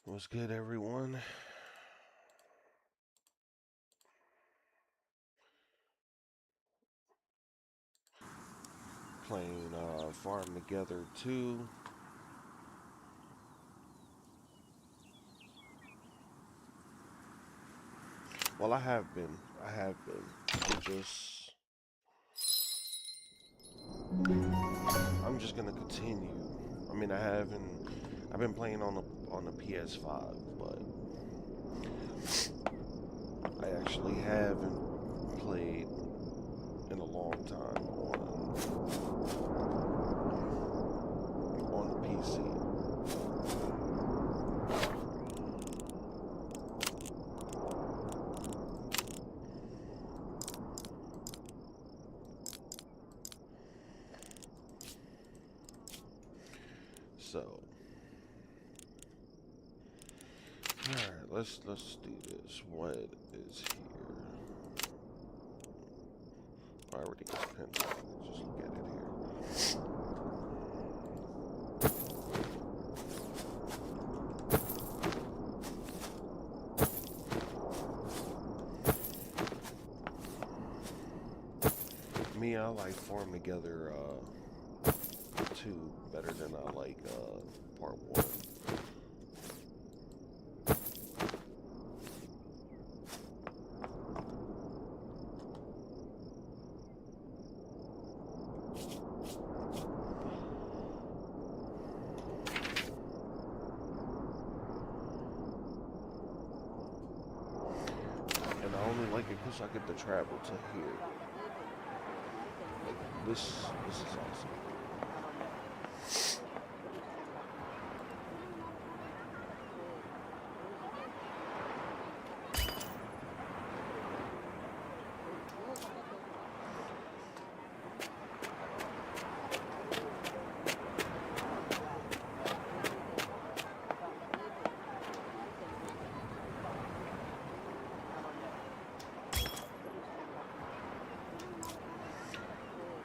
What's good, everyone? Playing Farm Together 2. Well, I have been. I have been. I'm just gonna continue. I mean, I haven't. I've been playing on the PS5, but I actually haven't played in a long time on the PC. So, all right, let's do this. What is here? I already got a pen. Let's just look at it here. Me, I like Farm Together 2 better than I like part 1. And I only like it because I get to travel to here. Like, this is awesome.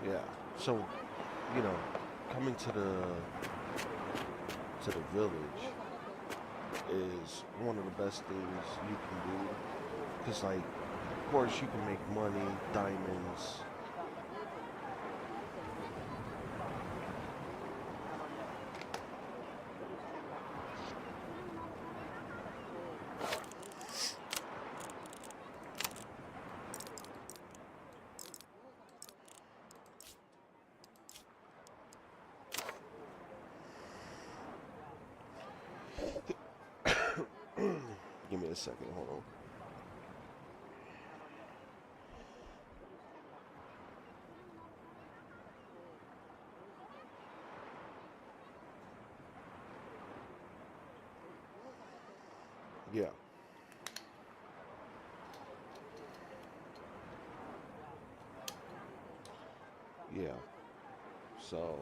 Yeah. So, you know, coming to the village is one of the best things you can do. Cause like, of course, you can make money, diamonds. Give me a second. Hold on. Yeah. Yeah. So,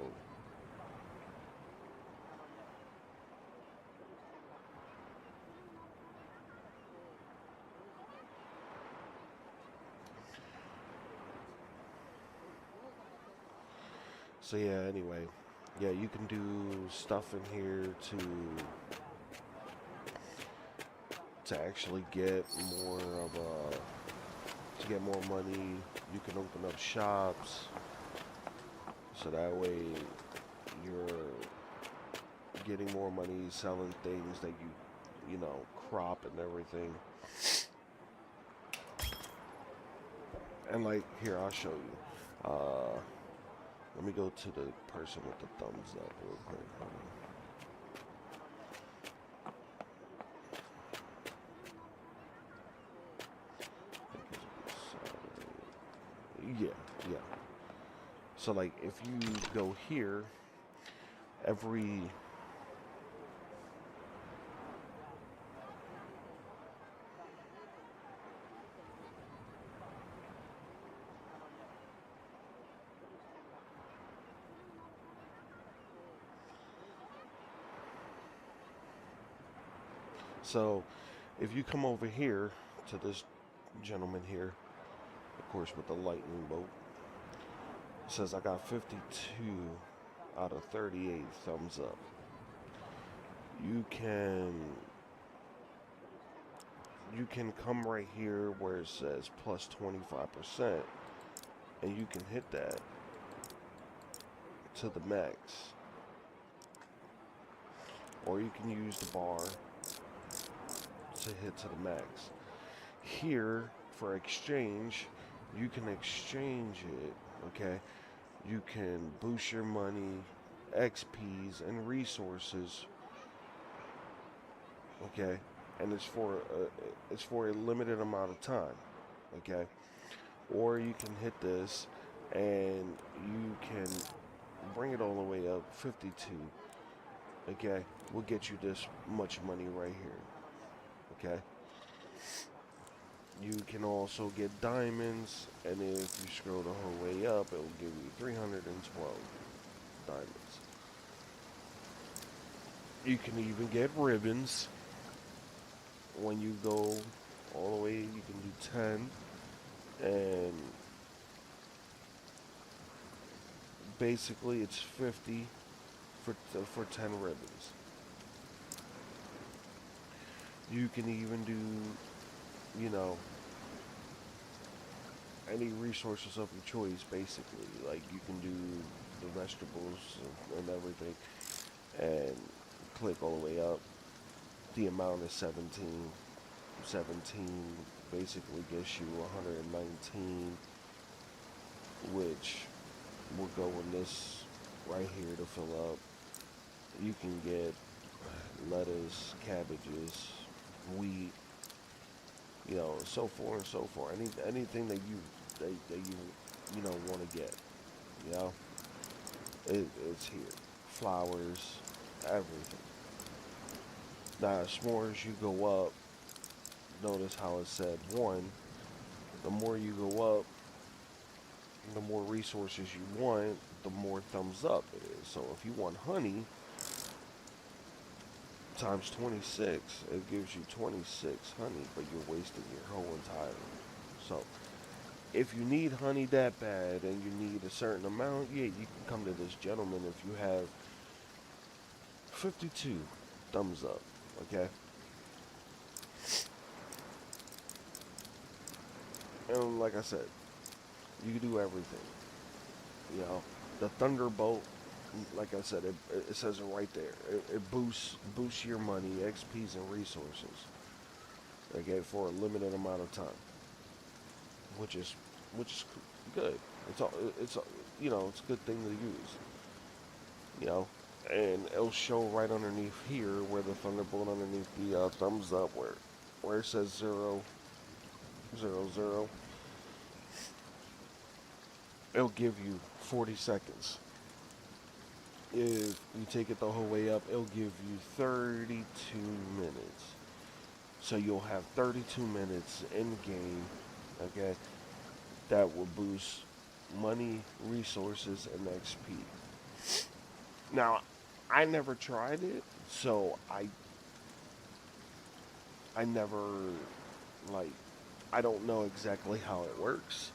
so yeah. Anyway, yeah, you can do stuff in here to actually get more of a to get more money. You can open up shops, so that way you're getting more money selling things that you know, crop and everything. And like here, I'll show you. Let me go to the person with the thumbs up real quick. Hold on. Yeah, yeah. So like if you go here, every so if you come over here to this gentleman here, of course with the lightning bolt, it says I got 52 out of 38 thumbs up. You can you can come right here where it says plus 25%, and you can hit that to the max. Or you can use the bar to hit to the max. Here, for exchange, you can exchange it, okay? You can boost your money, XPs, and resources, okay? And it's for a limited amount of time, okay? Or you can hit this and you can bring it all the way up 52, okay? We'll get you this much money right here, okay? You can also get diamonds, and if you scroll the whole way up, it will give you 312 diamonds. You can even get ribbons. When you go all the way, you can do 10, and basically it's 50 for 10 ribbons. You can even do, you know, any resources of your choice, basically. Like, you can do the vegetables and everything, and click all the way up. The amount is 17. 17 basically gets you 119, which will go in this right here to fill up. You can get lettuce, cabbages, wheat, you know, so forth and so forth. Anything that you know want to get, you know, it's here. Flowers, everything. Now, as more as you go up, notice how it said 1. The more you go up, the more resources you want, the more thumbs up it is. So if you want honey times 26, it gives you 26 honey, but you're wasting your whole entire. So if you need honey that bad and you need a certain amount, yeah, you can come to this gentleman if you have 52 thumbs up, okay? And like I said, you can do everything. You know, the Thunderbolt, like I said, it says it right there. It boosts your money, XPs, and resources. Okay, for a limited amount of time, which is good. It's you know, it's a good thing to use. You know, and it'll show right underneath here where the Thunderbolt underneath the thumbs up where it says 0, 0, 0. It'll give you 40 seconds. If you take it the whole way up, it'll give you 32 minutes. So you'll have 32 minutes in game, okay, that will boost money, resources, and XP. Now, I never tried it, so I never, like, I don't know exactly how it works.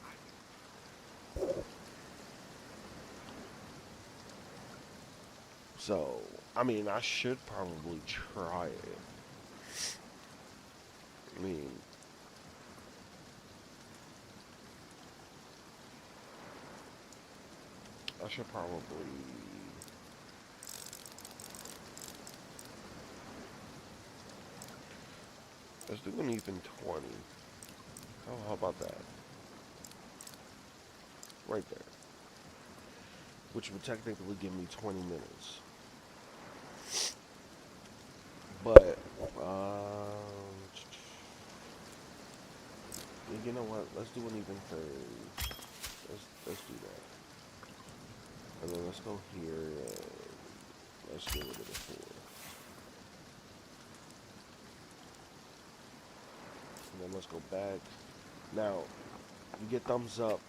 So, I mean, I should probably try it. I mean, I should probably. Let's do an even 20. Oh, how about that? Right there. Which would technically give me 20 minutes. But, you know what? Let's do an even 30. Let's do that. And then let's go here and let's get rid of the 4. And then let's go back. Now, you get thumbs up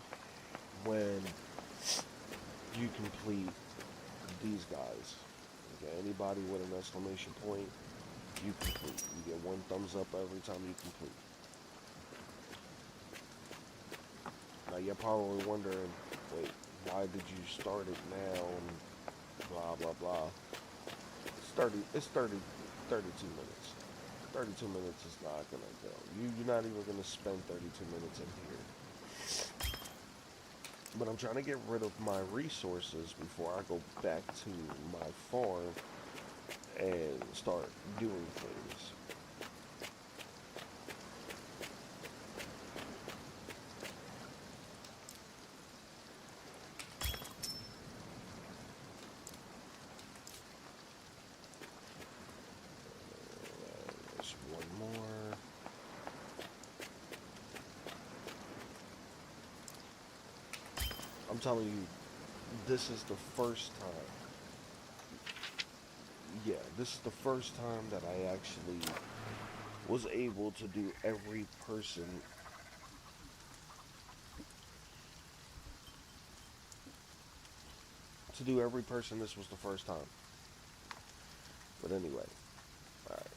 when you complete these guys. Okay, anybody with an exclamation point, you complete. You get 1 thumbs up every time you complete. Now you're probably wondering, wait, why did you start it now and blah blah blah. It's 32 minutes. 32 minutes is not gonna go. You're not even gonna spend 32 minutes in here. But I'm trying to get rid of my resources before I go back to my farm and start doing things. There's one more. I'm telling you, this is the first time. Yeah, this is the first time that I actually was able to do every person. To do every person, this was the first time. But anyway, alright.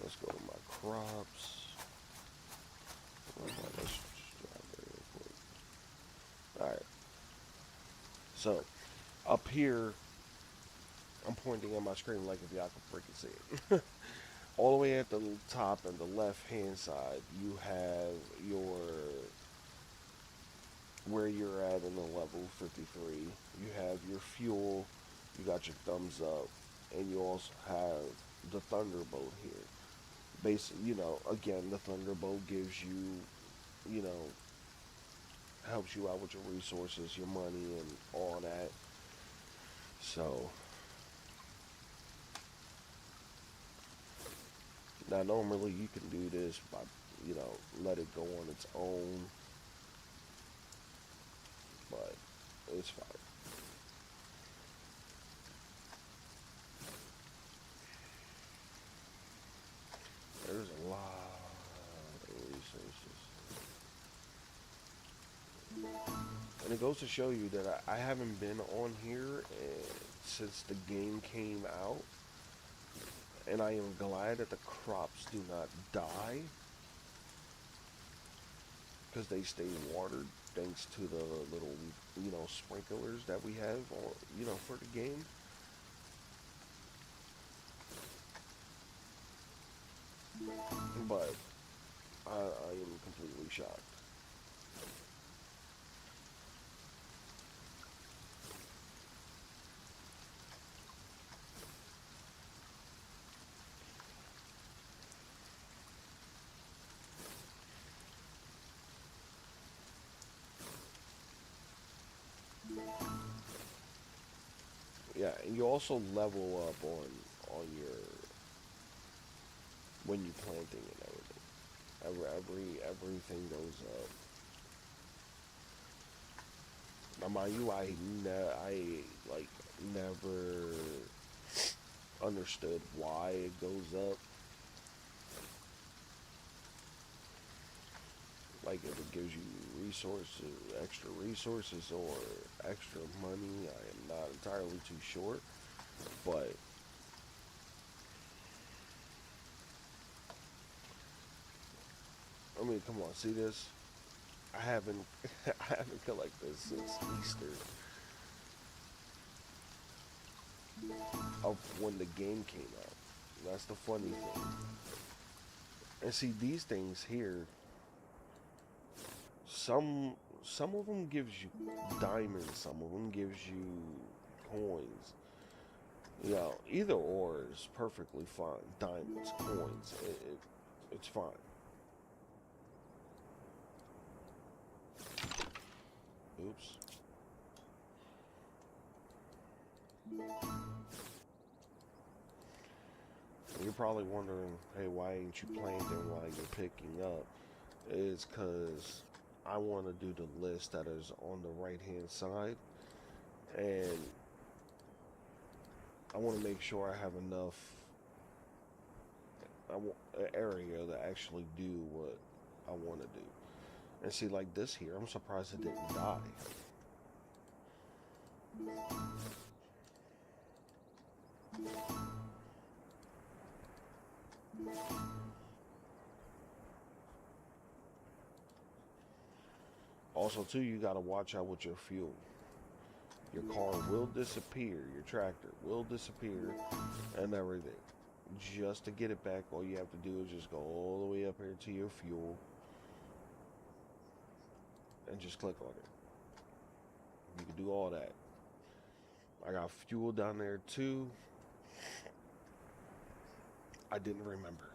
Let's go to my crops. Let's just drive there real quick. Alright. So, up here, I'm pointing at my screen like if y'all can freaking see it. All the way at the top and the left hand side, you have your where you're at in the level 53. You have your fuel, you got your thumbs up, and you also have the Thunderbolt here. Basically, again, the Thunderbolt gives you, you know, helps you out with your resources, your money, and all that. So, now normally you can do this by, let it go on its own, but it's fine. There's a lot of resources. And it goes to show you that I haven't been on here since the game came out. And I am glad that the crops do not die. Because they stay watered thanks to the little, sprinklers that we have, for the game. But I am completely shocked. Yeah, and you also level up on your when you planting and everything. Everything goes up. Now, mind you, I like never understood why it goes up. Like if it gives you extra resources or extra money, I am not entirely too sure. But I mean, come on, see this? I haven't I haven't collected this since Easter of when the game came out. That's the funny thing. And see these things here, some some of them gives you diamonds, some of them gives you coins. Either or is perfectly fine. Diamonds, coins, it's fine. Oops. You're probably wondering, hey, why ain't you planting while you're picking up? It's because I want to do the list that is on the right hand side, and I want to make sure I have enough area to actually do what I want to do. And see, like this here, I'm surprised it didn't die. Also, too, you got to watch out with your fuel. Your car will disappear, your tractor will disappear, and everything. just to get it back, all you have to do is just go all the way up here to your fuel and just click on it. You can do all that. I got fuel down there too. I didn't remember.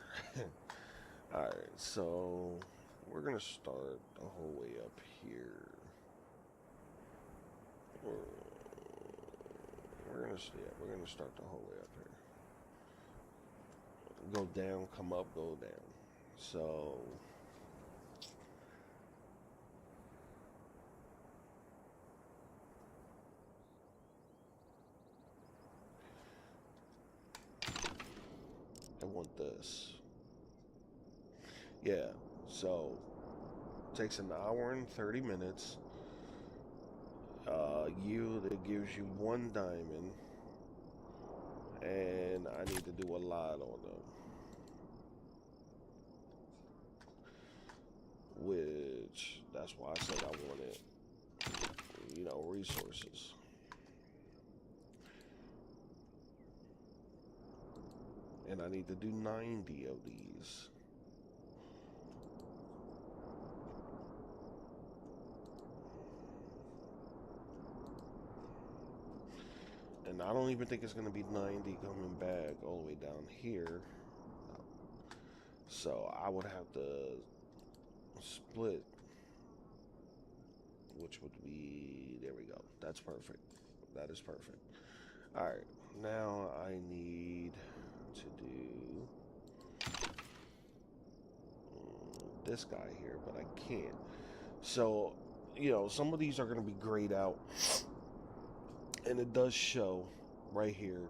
Alright, so we're gonna start the whole way up here. We're gonna start the whole way up here. Go down, come up, go down. So I want this. Yeah, so it takes an hour and 30 minutes. It gives you 1 diamond, and I need to do a lot on them, which that's why I said I wanted, resources. And I need to do 90 of these. And I don't even think it's going to be 90 coming back all the way down here. So I would have to split, which would be, there we go. That's perfect. That is perfect. All right, now I need to do this guy here, but I can't. So, some of these are going to be grayed out, and it does show right here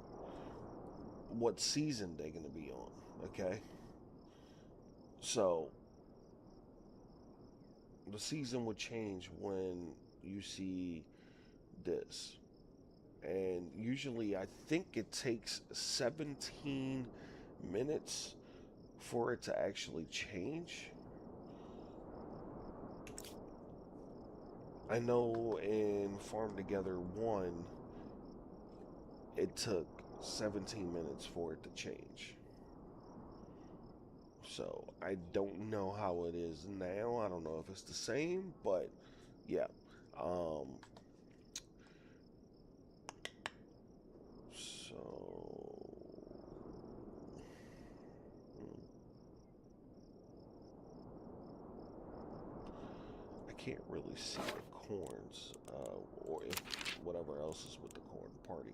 what season they're going to be on, okay? So the season would change when you see this. And usually I think it takes 17 minutes for it to actually change. I know in Farm Together 1, it took 17 minutes for it to change. So I don't know how it is now. I don't know if it's the same, but yeah. So I can't really see the corns, or if whatever else is with the corn party.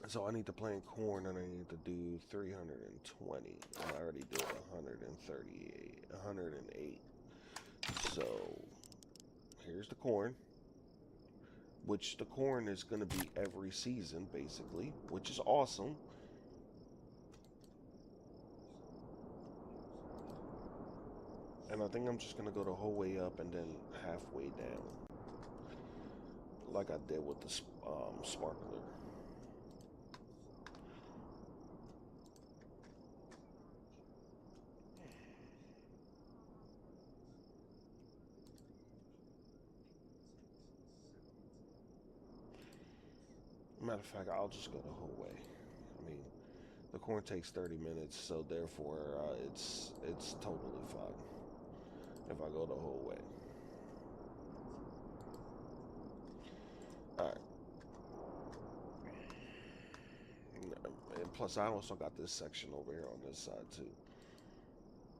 So I need to plant corn, and I need to do 320. And I already did 108. So here's the corn, which the corn is going to be every season, basically, which is awesome. And I think I'm just going to go the whole way up and then halfway down, like I did with the sparkler. Matter of fact, I'll just go the whole way. I mean, the corn takes 30 minutes, so therefore it's totally fine if I go the whole way. All right. And plus, I also got this section over here on this side too,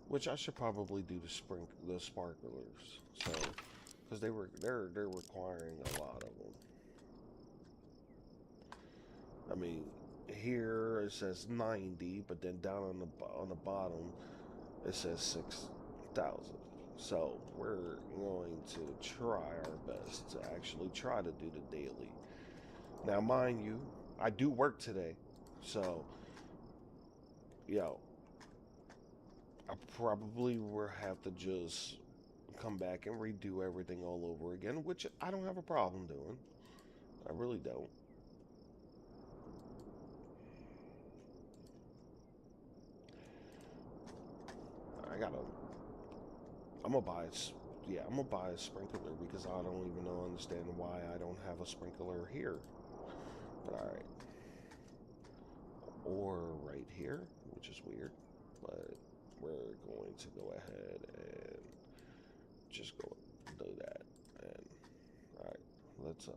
which I should probably do the sparklers. So, because they're requiring a lot of them. I mean, here it says 90, but then down on the bottom it says 6,000. So we're going to try our best to actually try to do the daily. Now, mind you, I do work today, so I probably will have to just come back and redo everything all over again, which I don't have a problem doing. I really don't. I gotta. I'm gonna buy it. Yeah, I'm gonna buy a sprinkler because I don't even understand why I don't have a sprinkler here. But all right. or right here, which is weird, but we're going to go ahead and just go do that. And all right, let's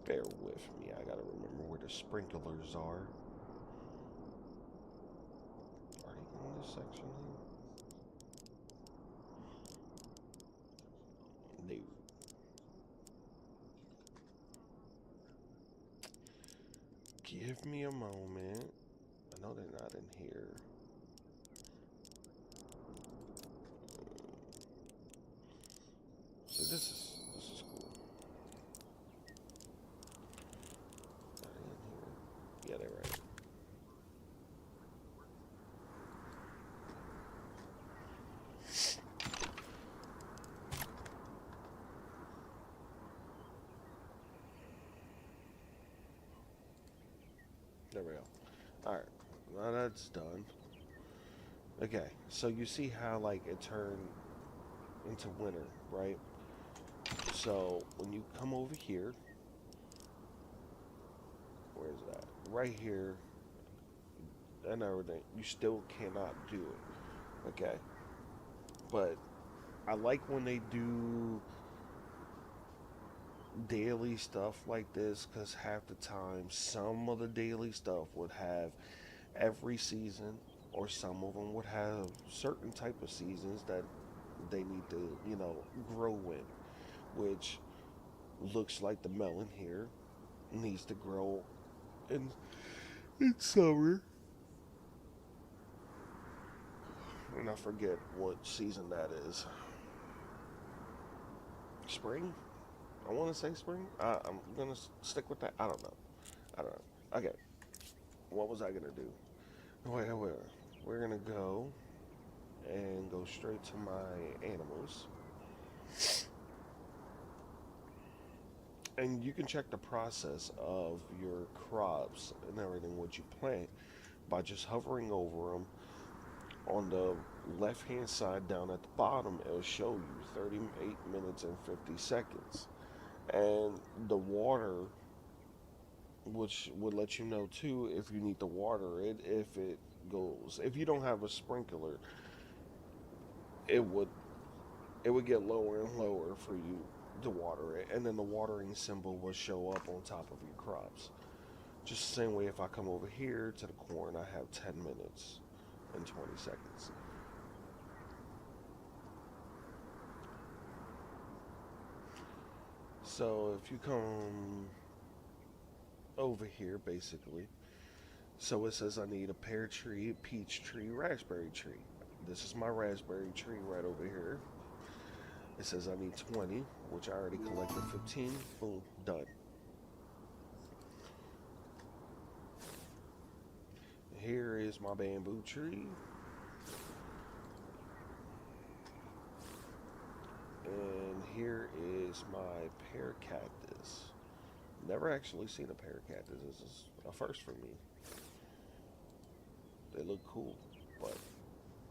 bear with me. I gotta remember where the sprinklers are. Are they in this section here? No. Give me a moment. I know they're not in here. So this is cool. Are they in here? Yeah, they're right. There we go. Alright. Now that's done. Okay, so you see how like it turned into winter, right? So when you come over here, where's that? Right here and everything, you still cannot do it. Okay. But I like when they do daily stuff like this because half the time some of the daily stuff would have every season, or some of them would have certain type of seasons that they need to, grow in, which looks like the melon here needs to grow in summer. And I forget what season that is. Spring? I want to say spring. I'm gonna stick with that. I don't know. I don't know. Okay. What was I gonna do? Wait. We're gonna go and go straight to my animals. And you can check the process of your crops and everything what you plant by just hovering over them. On the left hand side down at the bottom, it'll show you 38 minutes and 50 seconds. And the water, which would let you know too if you need to water it, if it goes. If you don't have a sprinkler, it would it would get lower and lower for you to water it, and then the watering symbol will show up on top of your crops. Just the same way if I come over here to the corn, I have 10 minutes and 20 seconds. So if you come over here, basically, so it says I need a pear tree, peach tree, raspberry tree. This is my raspberry tree right over here. It says I need 20, which I already collected 15. Boom, done. Here is my bamboo tree. And here is my pear cactus. Never actually seen a pear cactus. This is a first for me. They look cool, but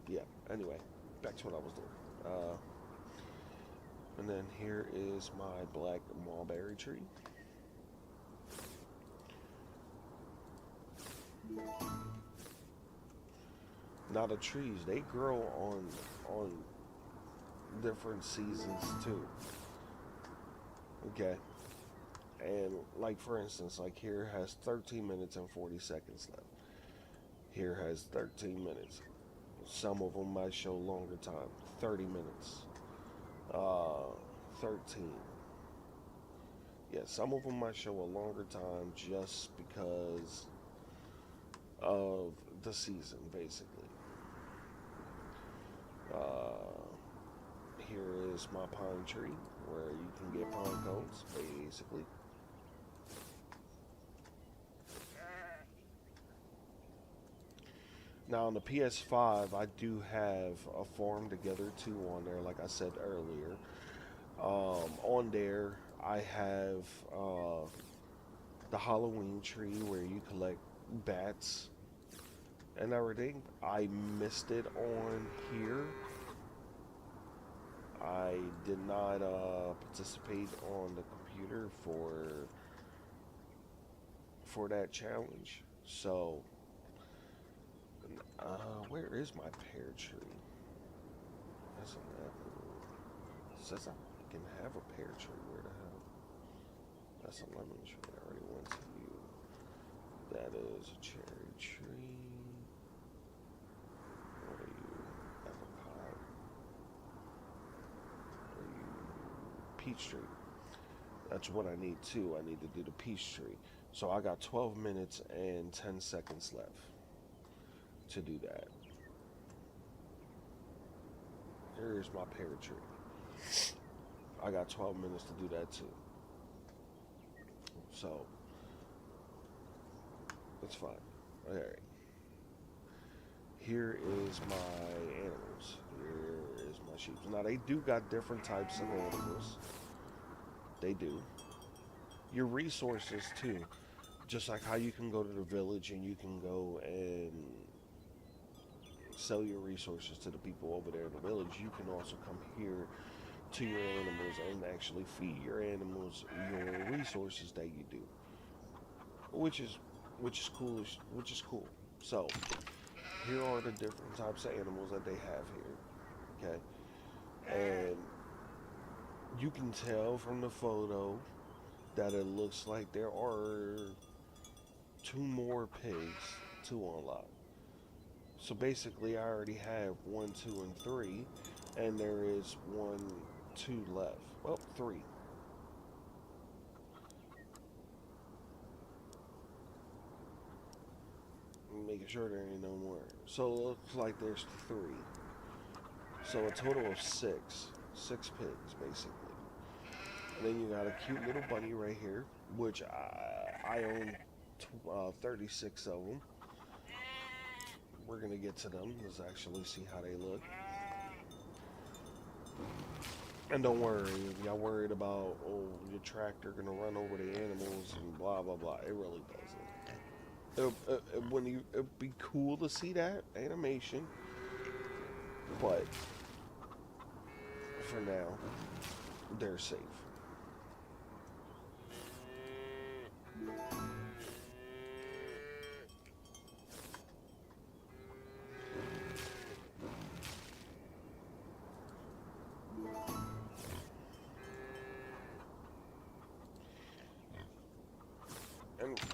yeah. Anyway, back to what I was doing. And then here is my black mulberry tree. Now the trees, they grow on different seasons too. Okay. And like for instance, like here has 13 minutes and 40 seconds left. Here has 13 minutes. Some of them might show longer time, 30 minutes, 13. Yeah, some of them might show a longer time just because of the season, basically. Uh, Here is my pine tree where you can get pine cones, basically. Now on the PS5, I do have a Farm Together 2 on there, like I said earlier. On there, I have the Halloween tree where you collect bats and everything. I missed it on here. I did not participate on the computer for that challenge. So, where is my pear tree? That's an apple. It says I can have a pear tree. Where the hell? That's a lemon tree. I already went to you. That is a cherry tree. What are you? Apricot. What are you? Peach tree. That's what I need too. I need to do the peach tree. So I got 12 minutes and 10 seconds left to do that. Here's my pear tree. I got 12 minutes to do that too. So, it's fine. Alright. Here is my animals. Here is my sheep. Now, they do got different types of animals. They do. Your resources too. Just like how you can go to the village and you can go and sell your resources to the people over there in the village, you can also come here to your animals and actually feed your animals your resources that you do, which is cool. Which is cool. So here are the different types of animals that they have here. Okay, and you can tell from the photo that it looks like there are two more pigs to unlock. So basically, I already have 1, 2, and 3, and there is 1, 2 left. Well, 3. Making sure there ain't no more. So it looks like there's 3. So a total of 6. 6 pigs, basically. And then you got a cute little bunny right here, which I own 36 of them. We're gonna get to them. Let's actually see how they look. And don't worry, if y'all worried about, oh, your tractor gonna run over the animals and blah blah blah. It really doesn't. It'd be cool to see that animation, but for now, they're safe.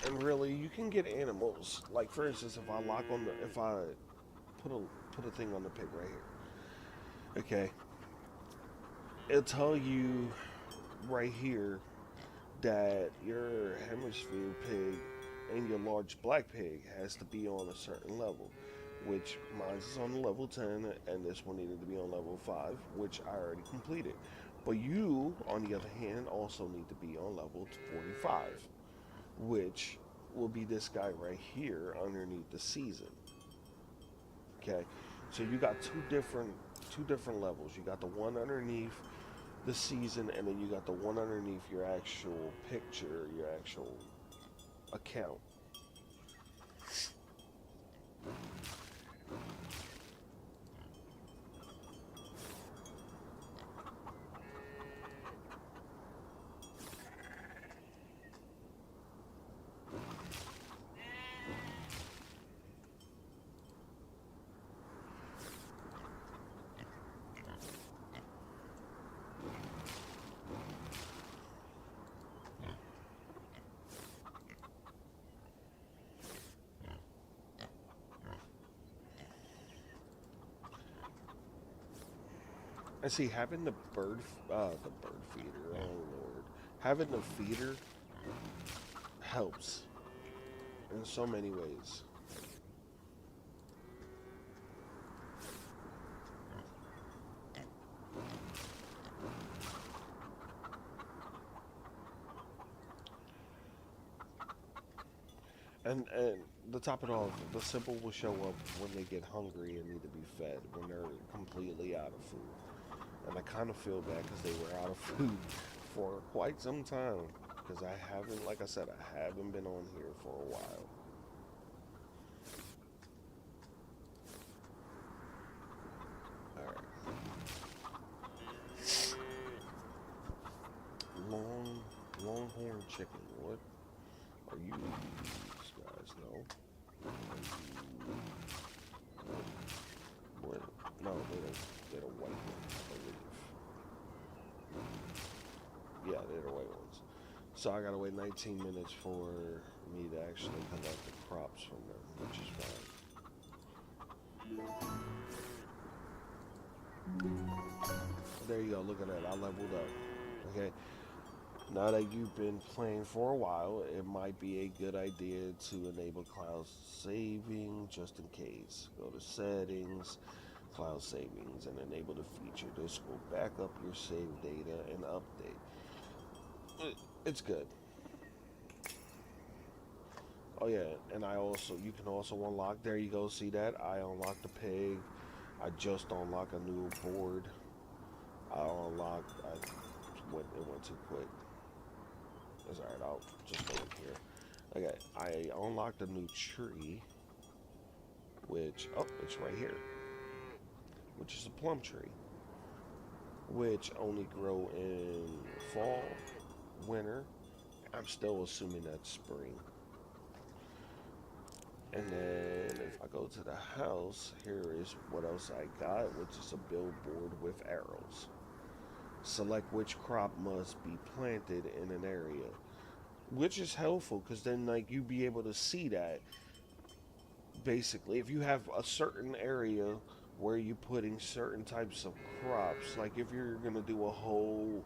And really, you can get animals. Like for instance, if I put a thing on the pig right here, okay, it'll tell you right here that your hemisphere pig and your large black pig has to be on a certain level, which mine is on level 10, and this one needed to be on level 5, which I already completed. But you, on the other hand, also need to be on level 45, which will be this guy right here underneath the season. Okay, so you got two different levels. You got the one underneath the season, and then you got the one underneath your actual picture, your actual account. I see having the bird feeder. Oh Lord, having the feeder helps in so many ways. And to top it off, the simple will show up when they get hungry and need to be fed, when they're completely out of food. And I kind of feel bad because they were out of food for quite some time. Because I haven't, like I said, I haven't been on here for a while. Alright. chicken. What are you guys? No. What? No, they're the white ones, I believe. Yeah, they're the white ones. So I gotta wait 19 minutes for me to actually collect the crops from them, which is fine. There you go, look at that, I leveled up. Okay, now that you've been playing for a while, it might be a good idea to enable cloud saving just in case. Go to settings, cloud savings, and enable the feature. This will back up your save data and update. It's good. Oh yeah, and you can also unlock, there you go, see that? I unlocked the pig. I just unlocked a new board. It went too quick. It's alright, I'll just go in here. Okay, I unlocked a new tree, which, oh, it's right here, which is a plum tree, which only grow in fall, winter. I'm still assuming that's spring. And then if I go to the house, here is what else I got, which is a billboard with arrows. Select which crop must be planted in an area, which is helpful because then like you be able to see that. Basically, if you have a certain area where you're putting certain types of crops, like if you're gonna do a whole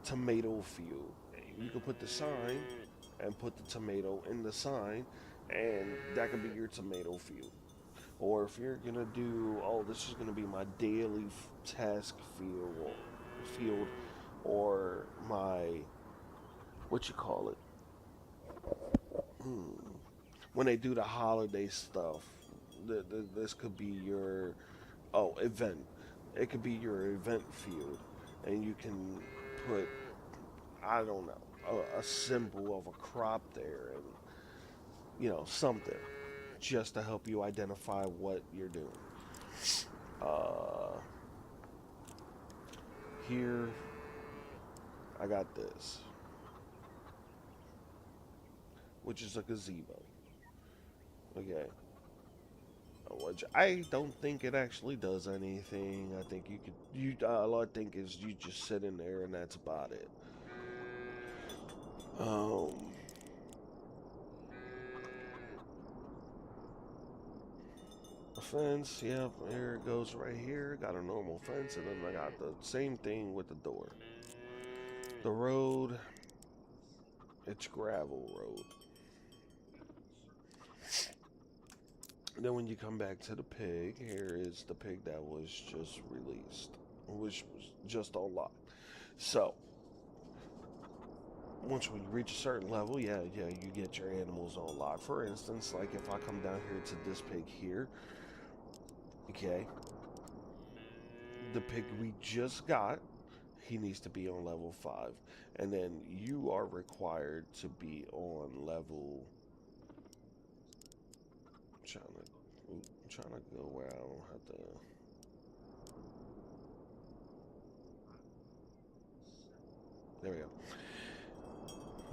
tomato field, you can put the sign and put the tomato in the sign, and that could be your tomato field. Or if you're gonna do, oh, this is gonna be my daily task field, or my, what you call it? When they do the holiday stuff, this could be your, oh, event. It could be your event field, and you can put, I don't know, a symbol of a crop there, and something just to help you identify what you're doing. Uh, Here, I got this, which is a gazebo. Okay. Which I don't think it actually does anything. I think all I think is you just sit in there and that's about it. A fence, yep, here it goes right here. Got a normal fence, and then I got the same thing with the door. The road, it's gravel road. Then when you come back to the pig, here is the pig that was just released, which was just unlocked. So, once we reach a certain level, yeah, you get your animals unlocked. For instance, like if I come down here to this pig here, okay, the pig we just got, he needs to be on level 5. And then you are required to be on level, I'm trying to go where I don't have to. There we go.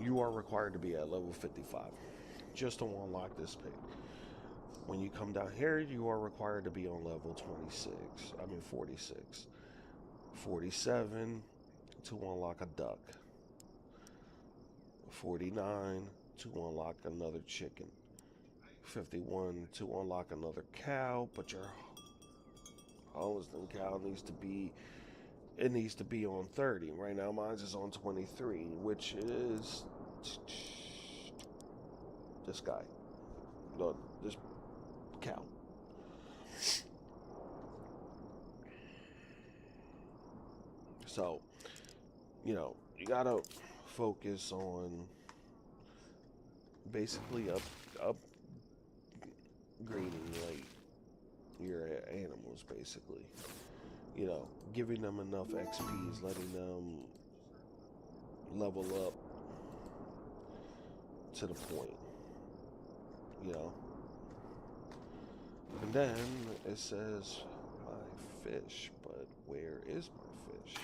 You are required to be at level 55 just to unlock this pig. When you come down here, you are required to be on level 46. 47 to unlock a duck. 49 to unlock another chicken. 51 to unlock another cow, but your Holliston cow needs to be on 30. Right now mine's is on 23, which is this guy. No, this cow. So, you gotta focus on basically upgrading like your animals, basically. Giving them enough XPs, letting them level up to the point. And then it says my fish, but where is my fish?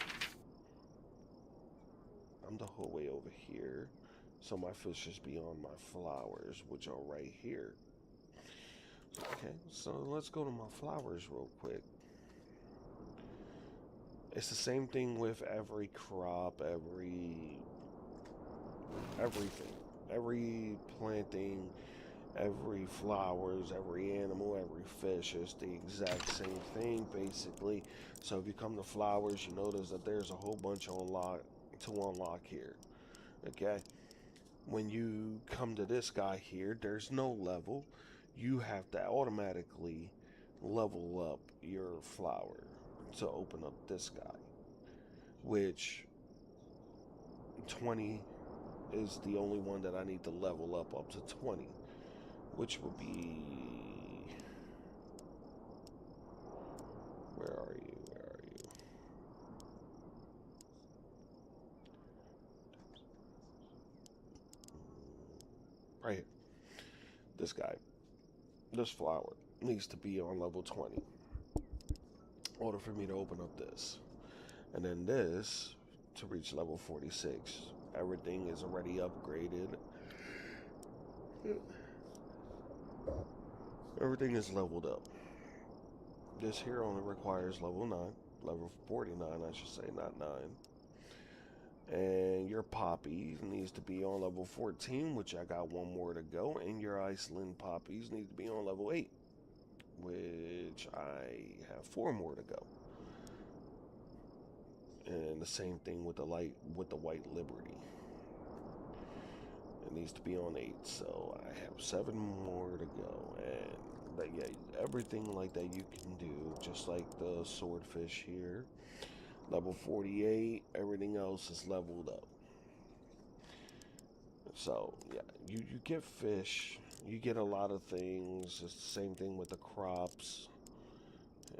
I'm the whole way over here. So my fish is beyond my flowers, which are right here. Okay, so let's go to my flowers real quick. It's the same thing with every crop, everything, every planting, every flowers, every animal, every fish. It's the exact same thing basically. So if you come to flowers, you notice that there's a whole bunch to unlock here. Okay, when you come to this guy here, there's no level. You have to automatically level up your flower to open up this guy, which 20 is the only one that I need to level up to 20, which would be, where are you? Where are you? Right here. This guy, this flower needs to be on level 20 in order for me to open up this. And then this to reach level 46. Everything is already upgraded. Everything is leveled up. This here only requires level 9, level 49, I should say, not 9. And your poppy needs to be on level 14, which I got one more to go. And your Iceland poppies need to be on level 8, which I have 4 more to go. And the same thing with the White Liberty. It needs to be on 8, so I have 7 more to go. And but yeah, everything like that you can do, just like the swordfish here. Level 48, everything else is leveled up. So yeah, you get fish, you get a lot of things. It's the same thing with the crops.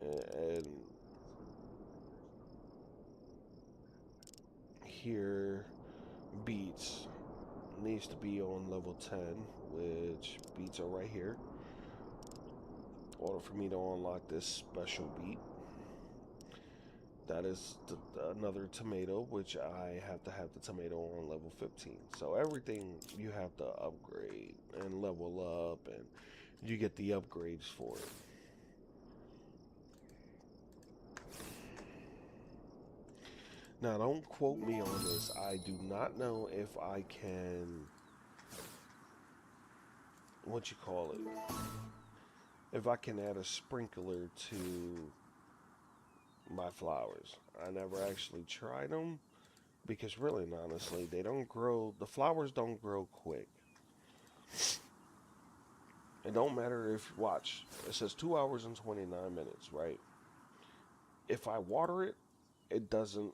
And here, beets needs to be on level 10, which beets are right here. In order for me to unlock this special beet, that is another tomato, which I have to have the tomato on level 15. So everything you have to upgrade and level up, and you get the upgrades for it. Now, don't quote me on this. I do not know if I can, what you call it, if I can add a sprinkler to my flowers. I never actually tried them because really and honestly, they don't grow, the flowers don't grow quick. It don't matter if, watch, it says 2 hours and 29 minutes, right? If I water it, it doesn't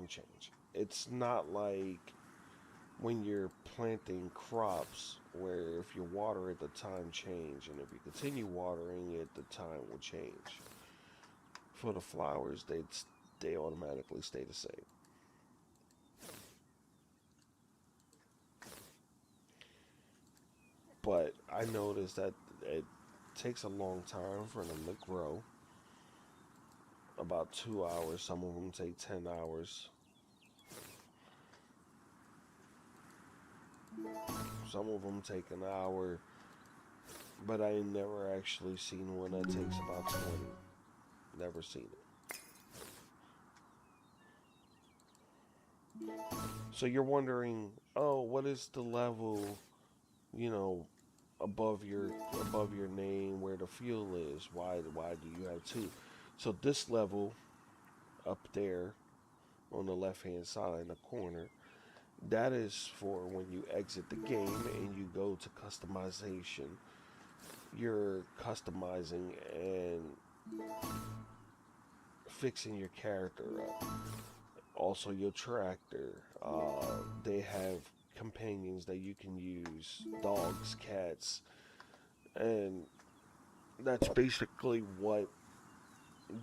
change. It's not like when you're planting crops where if you water it, the time change, and if you continue watering it, the time will change. For the flowers, they automatically stay the same. But I noticed that it takes a long time for them to grow. About 2 hours. Some of them take 10 hours. Some of them take an hour. But I never actually seen one that takes about 20. Never seen it. So you're wondering, oh, what is the level, you know, above your name where the fuel is? Why do you have two? So this level up there on the left hand side in the corner, that is for when you exit the game and you go to customization. You're customizing and fixing your character up. Also, your tractor. They have companions that you can use, dogs, cats, and that's basically what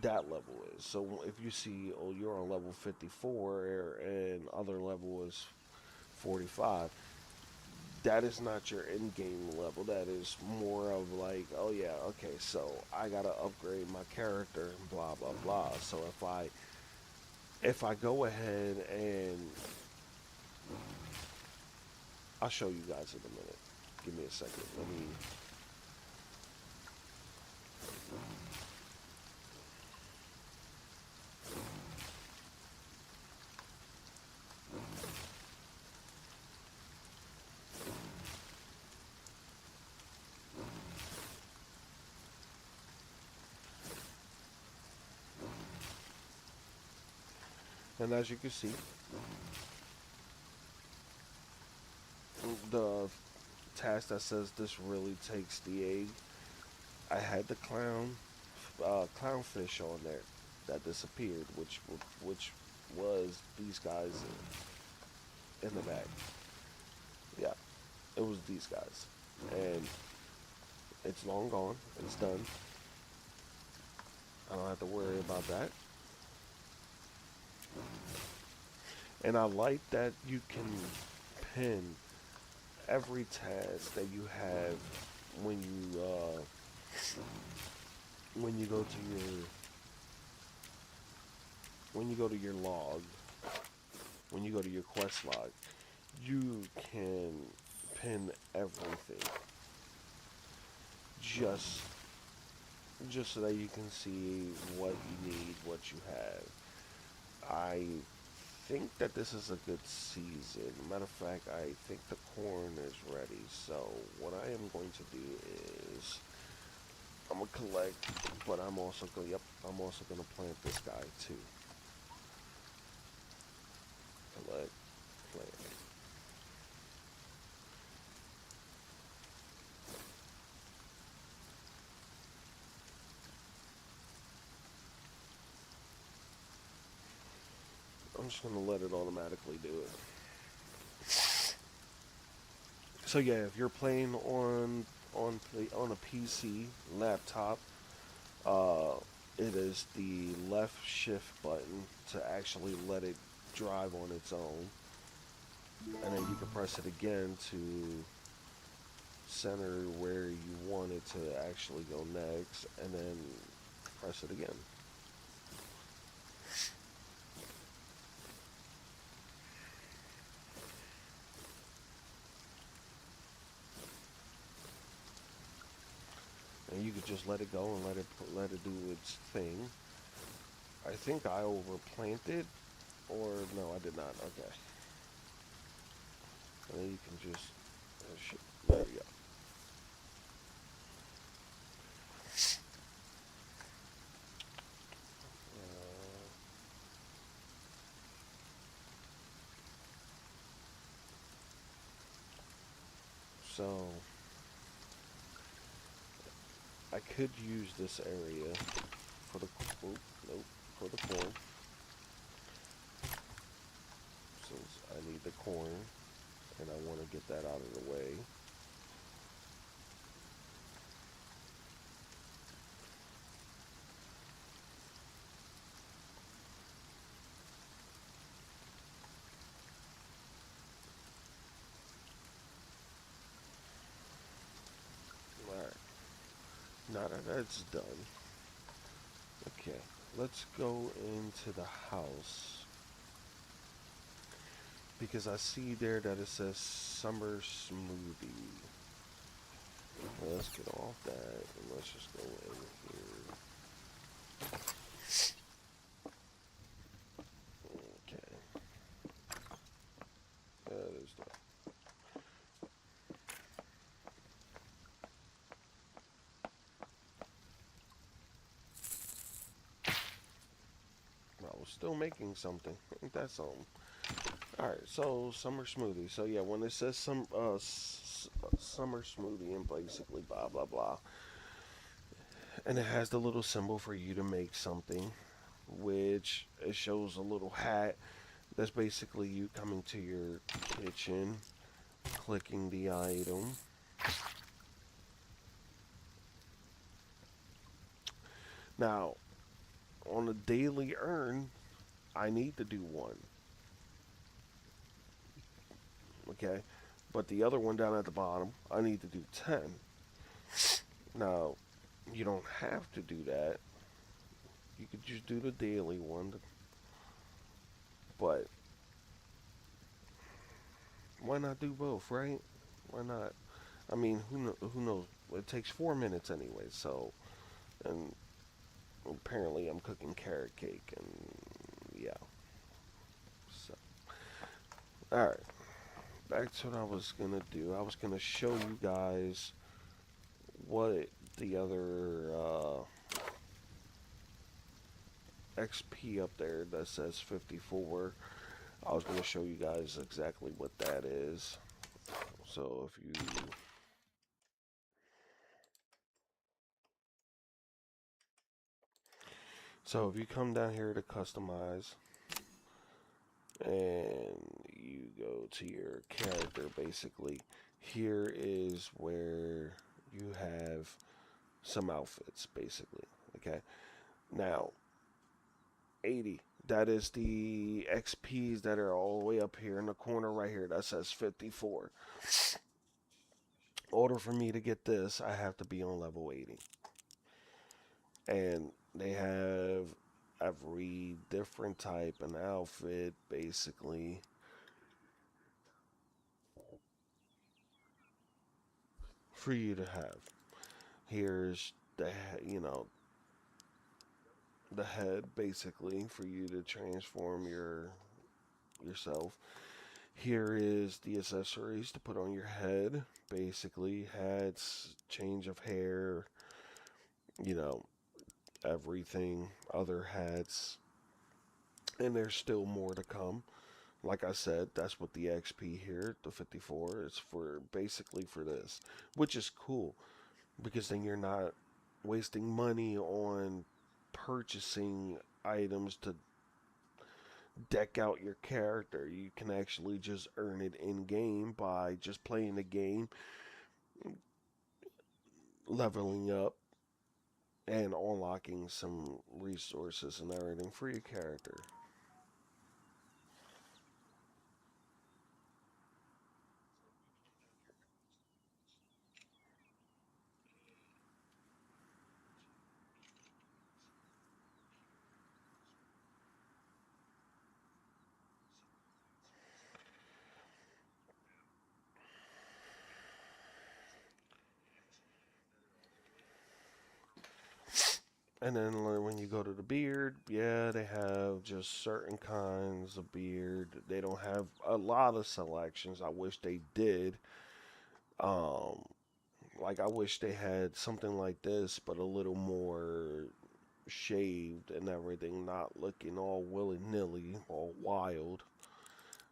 that level is. So if you see, oh, you're on level 54 and other level is 45, that is not your in-game level. That is more of like, oh yeah, okay, so I gotta upgrade my character and blah blah blah. So if I go ahead and I'll show you guys in a minute. Give me a second. Let me. And as you can see, the task that says this really takes the egg. I had the clownfish on there that disappeared, which was these guys in the bag. Yeah, it was these guys, and it's long gone. It's done. I don't have to worry about that. And I like that you can pin every task that you have when you uh, when you go to your when you go to your log, when you go to your quest log, you can pin everything just just so that you can see what you need, what you have. I think that this is a good season. Matter of fact, I think the corn is ready. So what I am going to do is I'm gonna collect, but I'm also going. Yep, I'm also gonna plant this guy too. Collect, plant. I'm just gonna let it automatically do it. So yeah, if you're playing on a PC laptop, uh, it is the left shift button to actually let it drive on its own, and then you can press it again to center where you want it to actually go next, and then press it again. And you could just let it go and let it do its thing. I think I overplanted, or no, I did not. Okay, and then you can just there we go. Uh, so I could use this area for the oop, nope, for the corn, since I need the corn and I want to get that out of the way. All right, now that that's done, okay, let's go into the house because I see there that it says summer smoothie. Well, let's get off that and let's just go in here. Okay, that is done. I was still making something. Ain't that something? All right, so summer smoothie. So yeah, when it says summer smoothie and basically blah blah blah, and it has the little symbol for you to make something, which it shows a little hat. That's basically you coming to your kitchen, clicking the item. Now, on a daily earn, I need to do one. Okay, but the other one down at the bottom, I need to do 10. Now, you don't have to do that. You could just do the daily one, but Why not do both, right? Why not? I mean, who knows? It takes 4 minutes anyway. So, and apparently I'm cooking carrot cake, and yeah. So, all right. Back to what I was gonna do. I was gonna show you guys what the other XP up there that says 54. I was gonna show you guys exactly what that is. So if you come down here to customize and you go to your character, basically here is where you have some outfits, basically. Okay, now 80, that is the XPs that are all the way up here in the corner right here that says 54. In order for me to get this, I have to be on level 80. And they have every different type and outfit, basically, for you to have. Here's the, the head, basically, for you to transform yourself. Here is the accessories to put on your head, basically, hats, change of hair, you know, everything, other hats, and there's still more to come. Like I said, that's what the XP here, the 54, is for, basically for this, which is cool because then you're not wasting money on purchasing items to deck out your character. You can actually just earn it in game by just playing the game, leveling up, and unlocking some resources and everything for your character. And then when you go to the beard, yeah, they have just certain kinds of beard. They don't have a lot of selections. I wish they did. Um, like I wish they had something like this, but a little more shaved and everything, not looking all willy nilly, all wild.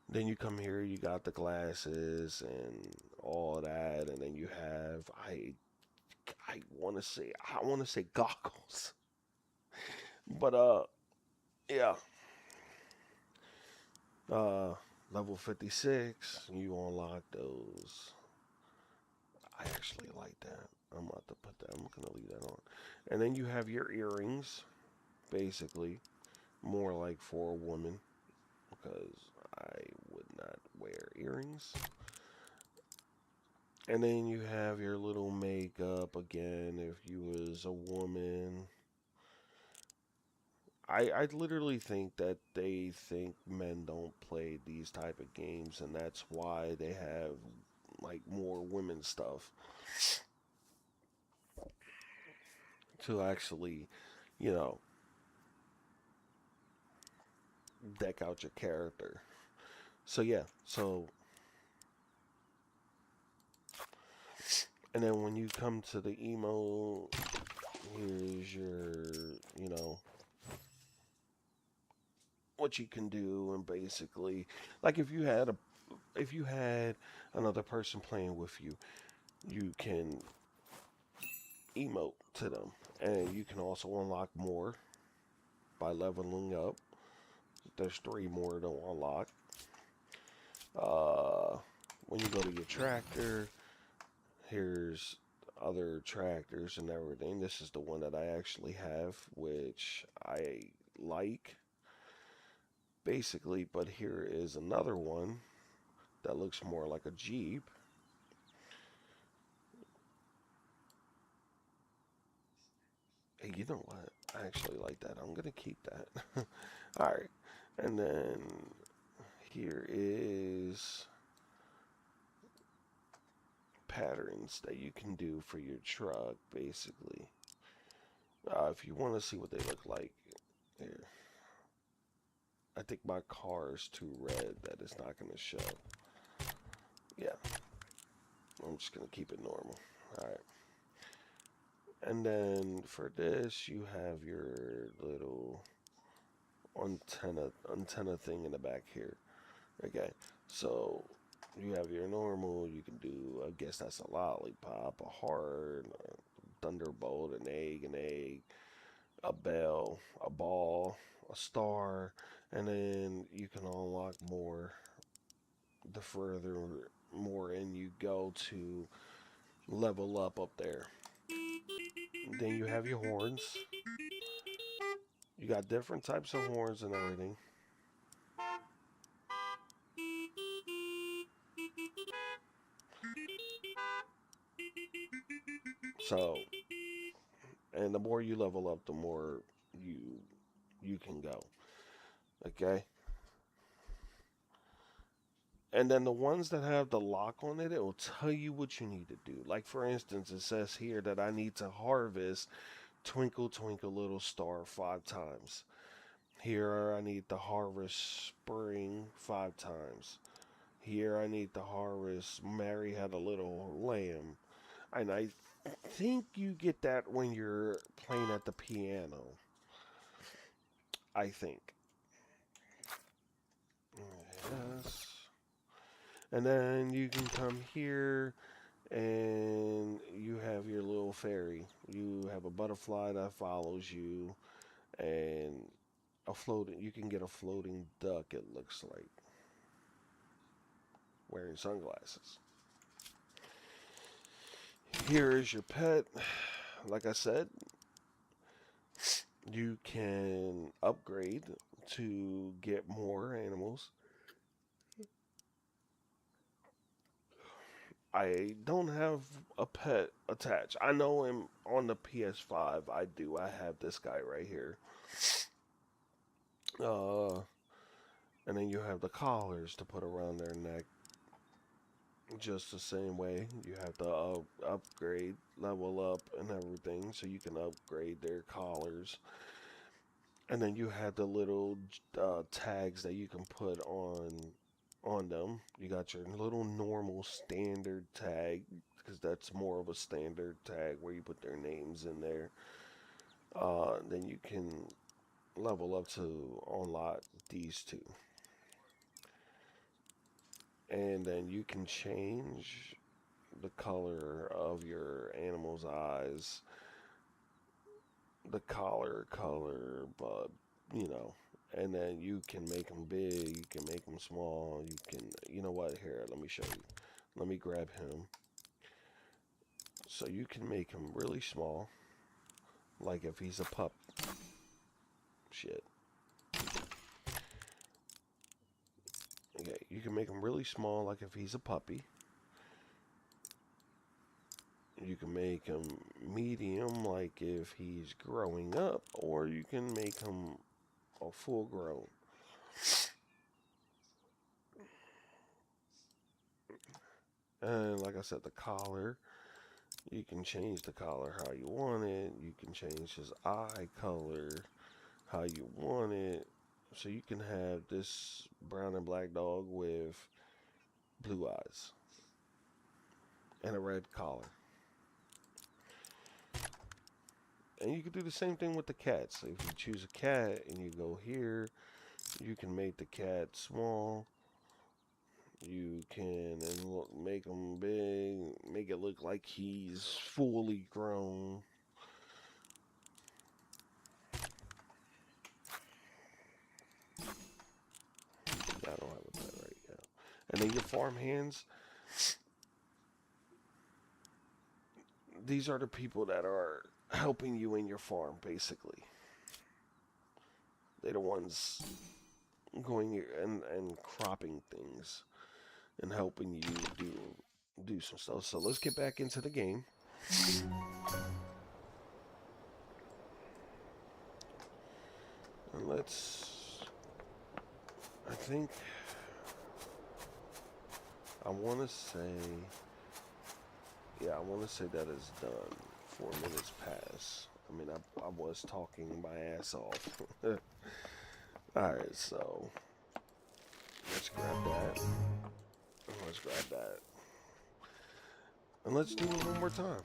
Then you come here, you got the glasses and all that, and then you have I want to say goggles, but yeah, uh level 56, you unlock those. I actually like that. I'm about to put that. I'm gonna leave that on, and then you have your earrings, basically more like for a woman because I would not wear earrings. And then you have your little makeup again if you was a woman. I literally think that they think men don't play these type of games and that's why they have like more women stuff to actually, you know, deck out your character. So yeah, so and then when you come to the emo, here's your, you know, what you can do and basically like if you had another person playing with you, you can emote to them and you can also unlock more by leveling up. There's 3 more to unlock. Uh when you go to your tractor, here's other tractors and everything. This is the one that I actually have, which I like basically, but here is another one that looks more like a Jeep. Hey, you know what? I actually like that. I'm gonna keep that. All right, and then here is patterns that you can do for your truck, basically. If you want to see what they look like, here. I think my car is too red that it's not going to show. Yeah, I'm just going to keep it normal. Alright. And then for this, you have your little antenna thing in the back here. Okay, so you have your normal, you can do, I guess that's a lollipop, a heart, a thunderbolt, an egg, a bell, a ball, a star, and then you can unlock more the further more in you go to level up there. Then you have your horns. You got different types of horns and everything. So, and the more you level up, the more you you can go. Okay? And then the ones that have the lock on it, it will tell you what you need to do. Like for instance, it says here that I need to harvest Twinkle Twinkle Little Star 5 times. Here I need to harvest Spring 5 times. Here I need to harvest Mary Had a Little Lamb. And I think you get that when you're playing at the piano. I think. Yes. And then you can come here and you have your little fairy. You have a butterfly that follows you and a floating, you can get a floating duck, it looks like, wearing sunglasses. Here is your pet. Like I said, you can upgrade to get more animals. I don't have a pet attached. I know on the PS5 I do. I have this guy right here. And then you have the collars to put around their neck. Just the same way, you have to upgrade, level up, and everything, so you can upgrade their collars. And then you have the little tags that you can put on them. You got your little normal standard tag, because that's more of a standard tag where you put their names in there. Then you can level up to unlock these two. And then you can change the color of your animal's eyes, the collar color, but you know, and then you can make them big, you can make them small, you can, you know what, here, let me show you. Let me grab him. So you can make him really small, like if he's a pup. Shit. Okay, you can make him really small, like if he's a puppy. You can make him medium, like if he's growing up, or you can make him a full grown. And like I said, the collar, you can change the collar how you want it. You can change his eye color how you want it. So you can have this brown and black dog with blue eyes and a red collar. And you can do the same thing with the cats. So if you choose a cat and you go here, you can make the cat small. You can make him big, make it look like he's fully grown. I don't have a pet right now. And then your farm hands. These are the people that are helping you in your farm, basically. They're the ones going and cropping things and helping you do some stuff. So let's get back into the game. And I think I want to say Yeah, I want to say that is done. 4 minutes pass. I mean, I was talking my ass off. Alright, so let's grab that. Let's grab that. And let's do it one more time.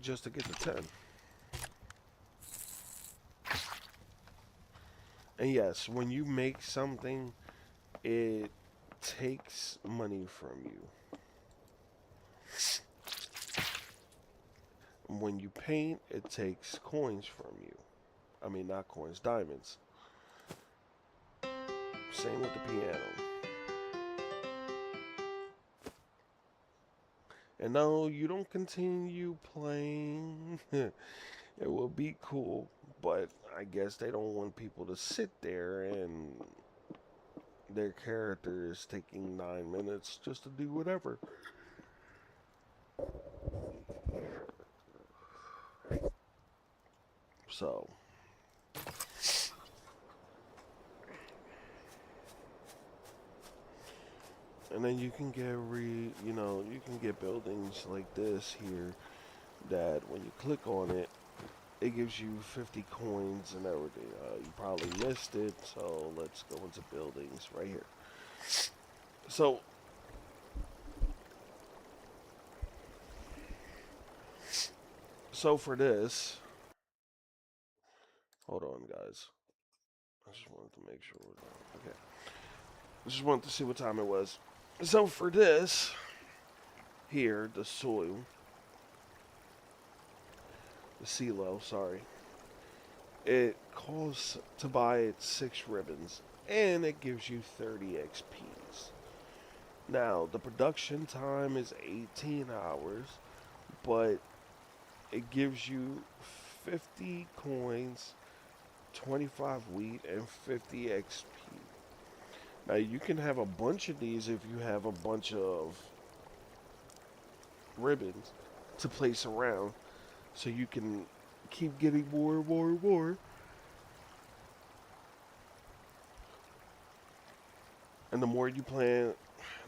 Just to get to 10. And yes, when you make something, it takes money from you. When you paint, it takes coins from you. I mean, not coins, diamonds. Same with the piano. And no, you don't continue playing. It will be cool, but I guess they don't want people to sit there and their character is taking 9 minutes just to do whatever. So, and then you can get you can get buildings like this here that when you click on it, it gives you 50 coins and everything. You probably missed it, so let's go into buildings right here. So, for this, hold on, guys. I just wanted to make sure we're done. Okay. I just wanted to see what time it was. So for this, here, the soil, the silo, sorry, it costs to buy it 6 ribbons, and it gives you 30 XPs. Now, the production time is 18 hours, but it gives you 50 coins, 25 wheat, and 50 XP. Now, you can have a bunch of these if you have a bunch of ribbons to place around, so you can keep getting more and more and more. And the more you plant,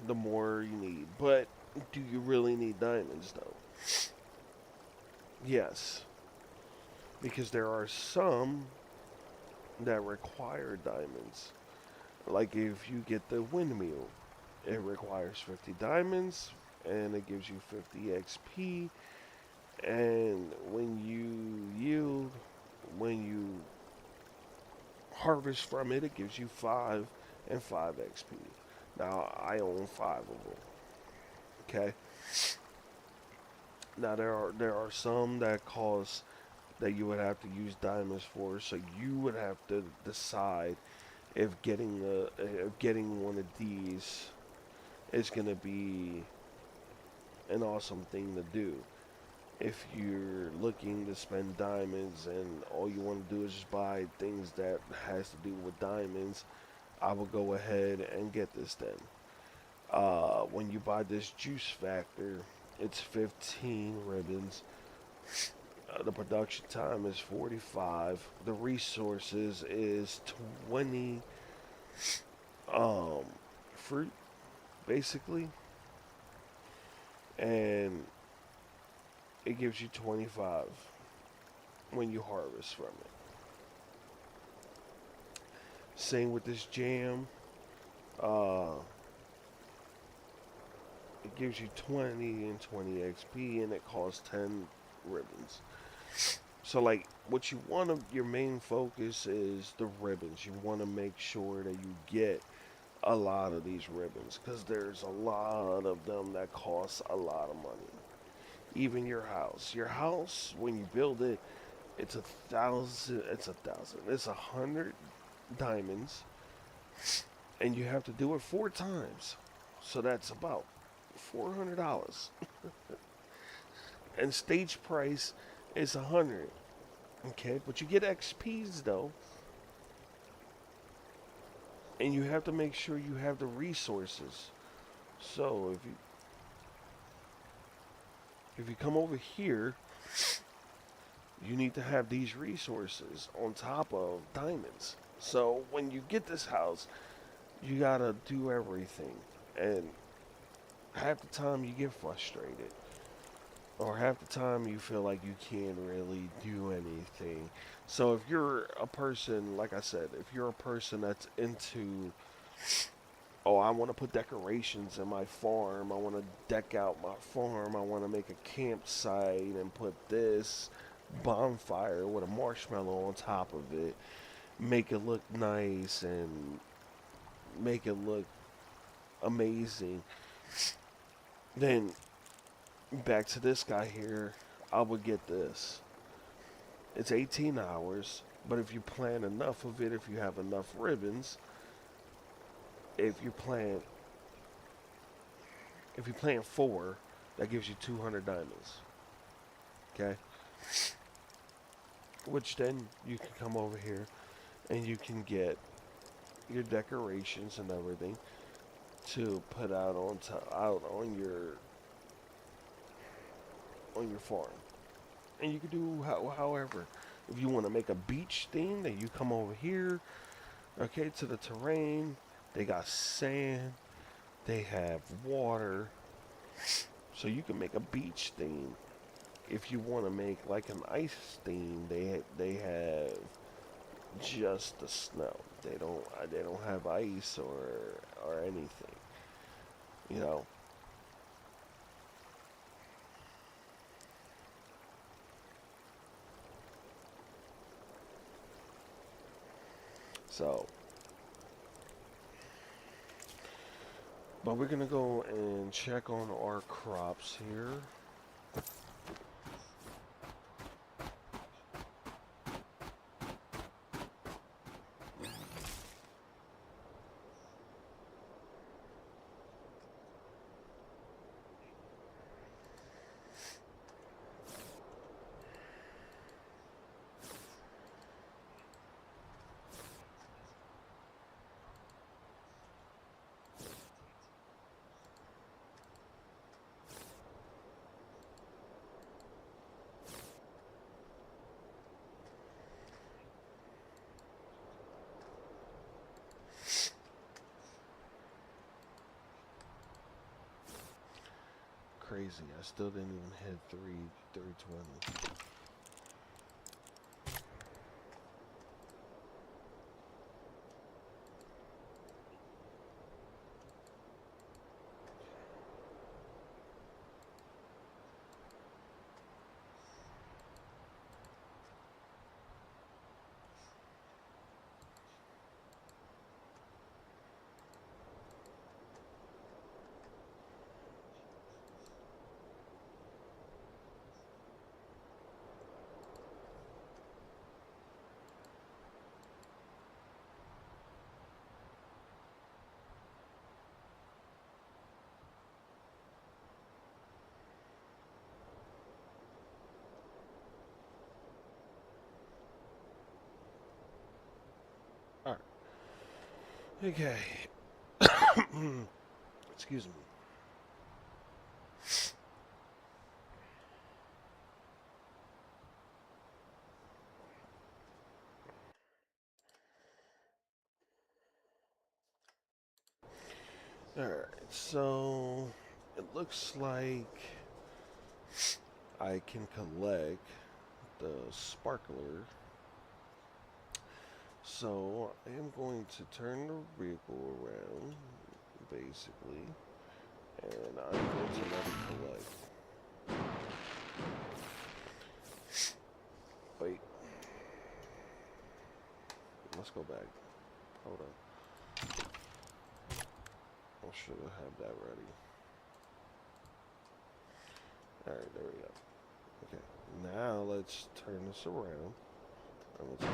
the more you need. But do you really need diamonds, though? Yes. Because there are some that require diamonds. Like if you get the windmill, it requires 50 diamonds and it gives you 50 XP. And when you harvest from it, it gives you 5 and 5 XP. Now, I own 5 of them. Okay? Now, there are some that cost that you would have to use diamonds for, so you would have to decide if getting one of these is going to be an awesome thing to do. If you're looking to spend diamonds and all you want to do is just buy things that has to do with diamonds, I will go ahead and get this then. When you buy this juice factor, it's 15 ribbons. The production time is 45. The resources is 20 fruit, basically. And it gives you 25 when you harvest from it. Same with this jam. It gives you 20 and 20 XP, and it costs 10 ribbons. So, like, what you want to, your main focus is the ribbons. You want to make sure that you get a lot of these ribbons, because there's a lot of them that cost a lot of money. Even your house. Your house, when you build it, it's 100 diamonds, and you have to do it 4 times. So that's about $400. And stage price is 100. Okay, but you get XPs though. And you have to make sure you have the resources. So if you come over here, you need to have these resources on top of diamonds. So when you get this house, you gotta do everything. And half the time you get frustrated, or half the time you feel like you can't really do anything. So if you're a person, like I said, if you're a person that's into, oh, I want to put decorations in my farm, I want to deck out my farm, I want to make a campsite and put this bonfire with a marshmallow on top of it, make it look nice and make it look amazing, then back to this guy here, I would get this. It's 18 hours, but if you plan enough of it, if you have enough ribbons, if you plan if you plan 4, that gives you 200 diamonds. Okay? Which then you can come over here and you can get your decorations and everything to put out out on your farm. And you can do however. If you want to make a beach theme, then you come over here, okay, to the terrain. They got sand, they have water, so you can make a beach theme. If you want to make like an ice theme, they have just the snow. They don't have ice or anything. You know. So, but we're gonna go and check on our crops here. Crazy. I still didn't even hit 320. All right. Okay. Excuse me. All right. So it looks like I can collect the sparkler. So I am going to turn the vehicle around, basically, and I'm going to let it collect. Wait, let's go back. Hold on. I should have that ready. Alright, there we go. Okay, now let's turn this around. And let's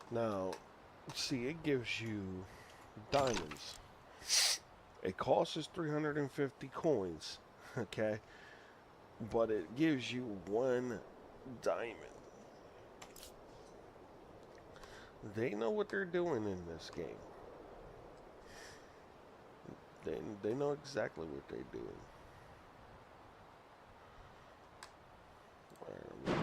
now, see, it gives you diamonds. It costs us 350 coins, okay? but it gives you one diamond. They know what they're doing in this game. They know exactly what they're doing. Alright,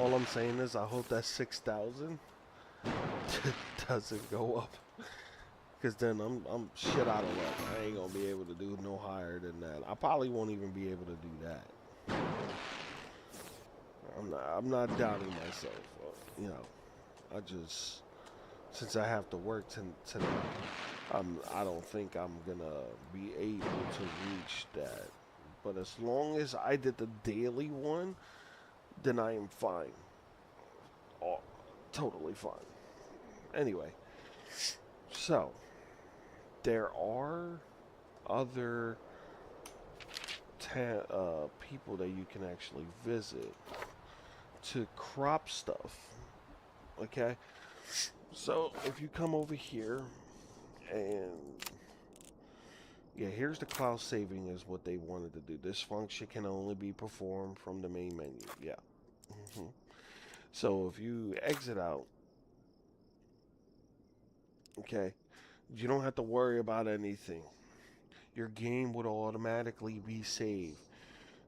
all I'm saying is I hope that 6,000 doesn't go up. Cause then I'm shit out of luck. I ain't gonna be able to do no higher than that. I probably won't even be able to do that. I'm not doubting myself. You know, I just since I have to work tonight, I don't think I'm gonna be able to reach that. But as long as I did the daily one, then I am fine. Oh, totally fine. Anyway, so there are other people that you can actually visit to crop stuff. Okay, so if you come over here and yeah, here's the cloud saving is what they wanted to do. This function can only be performed from the main menu. Yeah. hmm So if you exit out, okay, you don't have to worry about anything. Your game would automatically be saved.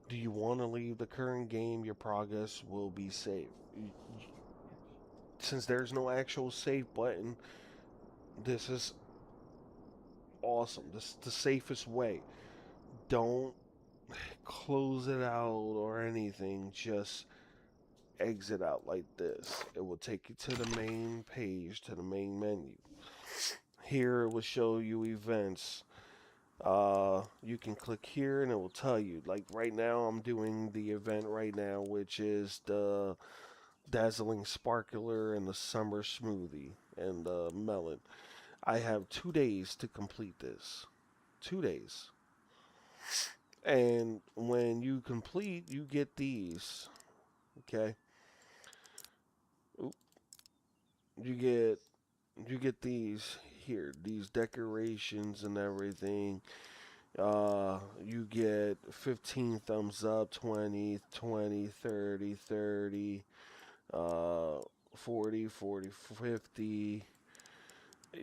Do you want to leave the current game? Your progress will be saved. Since there's no actual save button, this is awesome. This is the safest way. Don't close it out or anything. Just exit out like this. It will take you to the main page, to the main menu. Here it will show you events. You can click here and it will tell you. Like right now, I'm doing the event right now, which is the dazzling sparkler and the summer smoothie and the melon. I have 2 days to complete this. 2 days. And when you complete, you get these. Okay. Oop. You get these here, these decorations and everything. You get 15 thumbs up, 20, 20, 30, 30, uh, 40, 40, 50.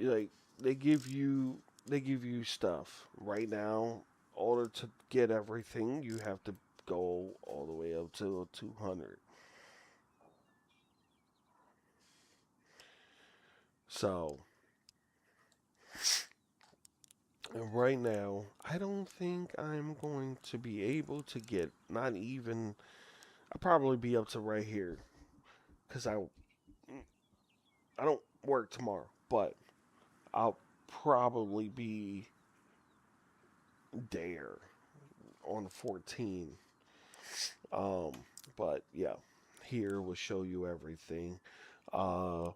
Like they give you stuff right now. In order to get everything, you have to go all the way up to 200. So right now, I don't think I'm going to be able to get not even. I'll probably be up to right here because I don't work tomorrow, but I'll probably be there on 14. Um, but yeah, here will show you everything. Uh,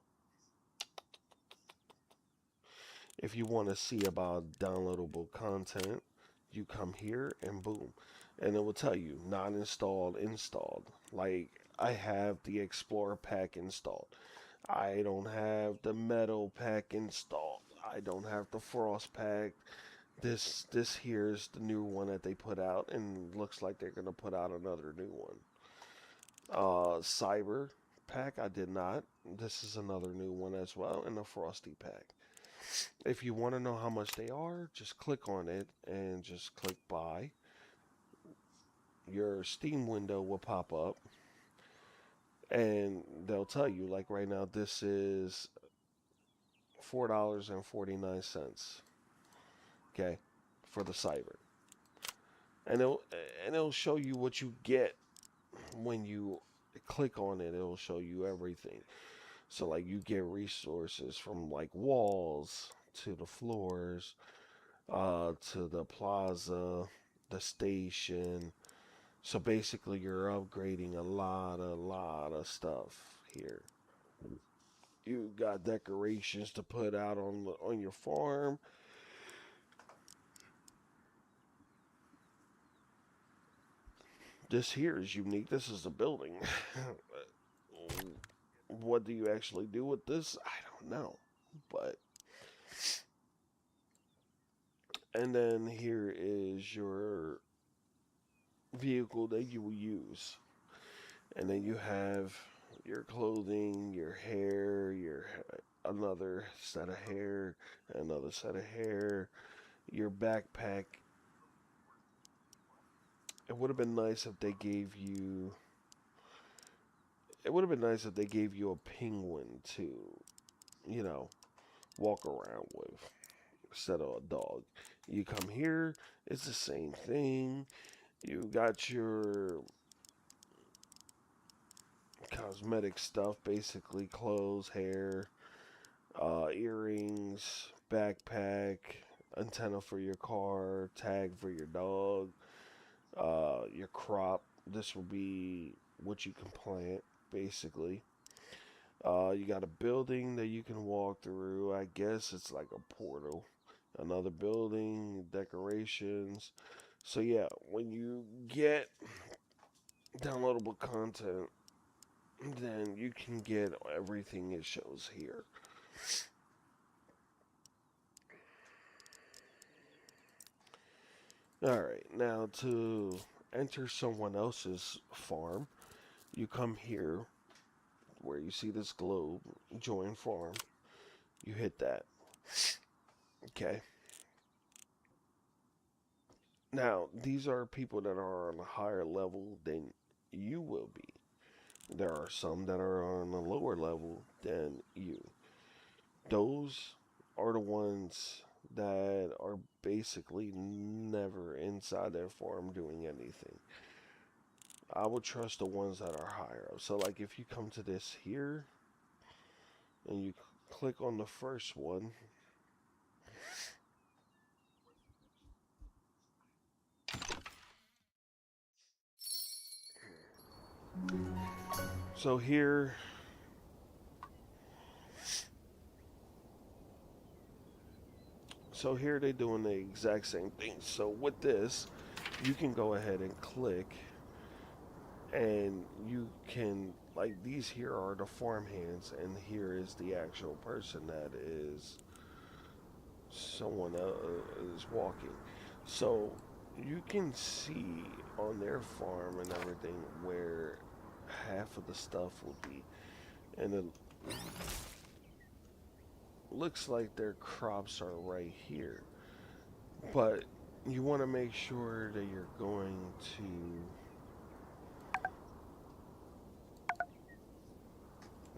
if you want to see about downloadable content, you come here and boom, and it will tell you not installed, installed. Like I have the Explorer pack installed. I don't have the Metal pack installed. I don't have the Frost pack. This here is the new one that they put out, and looks like they're gonna put out another new one. Cyber pack I did not. This is another new one as well, and the Frosty pack. If you want to know how much they are, just click on it and just click buy. Your Steam window will pop up, and they'll tell you like right now this is $4.49. Okay, for the cyber, and it'll show you what you get when you click on it. It'll show you everything. So like you get resources from like walls to the floors, to the plaza. the station. So basically, you're upgrading a lot of stuff here. You got decorations to put out on your farm. This here is unique. This is a building. What do you actually do with this? I don't know. But and then here is your vehicle that you will use. And then you have your clothing, your hair, your another set of hair, another set of hair, your backpack. It would have been nice if they gave you. It would have been nice if they gave you a penguin to, you know, walk around with instead of a dog. You come here, it's the same thing. You got your cosmetic stuff, basically clothes, hair, earrings, backpack, antenna for your car, tag for your dog, your crop. This will be what you can plant, basically. You got a building that you can walk through. I guess it's like a portal. Another building, decorations. So yeah, when you get downloadable content, then you can get everything it shows here. Alright, now to enter someone else's farm, you come here where you see this globe, join farm. You hit that. Okay. Now, these are people that are on a higher level than you will be. There are some that are on a lower level than you. Those are the ones that are basically never inside their farm doing anything. I would trust the ones that are higher up. So, like, if you come to this here and you click on the first one, so here they're doing the exact same thing. So with this, you can go ahead and click and you can, like, these here are the farm hands and here is the actual person that is someone is walking. So you can see on their farm and everything where half of the stuff will be, and it looks like their crops are right here, but you want to make sure that you're going to,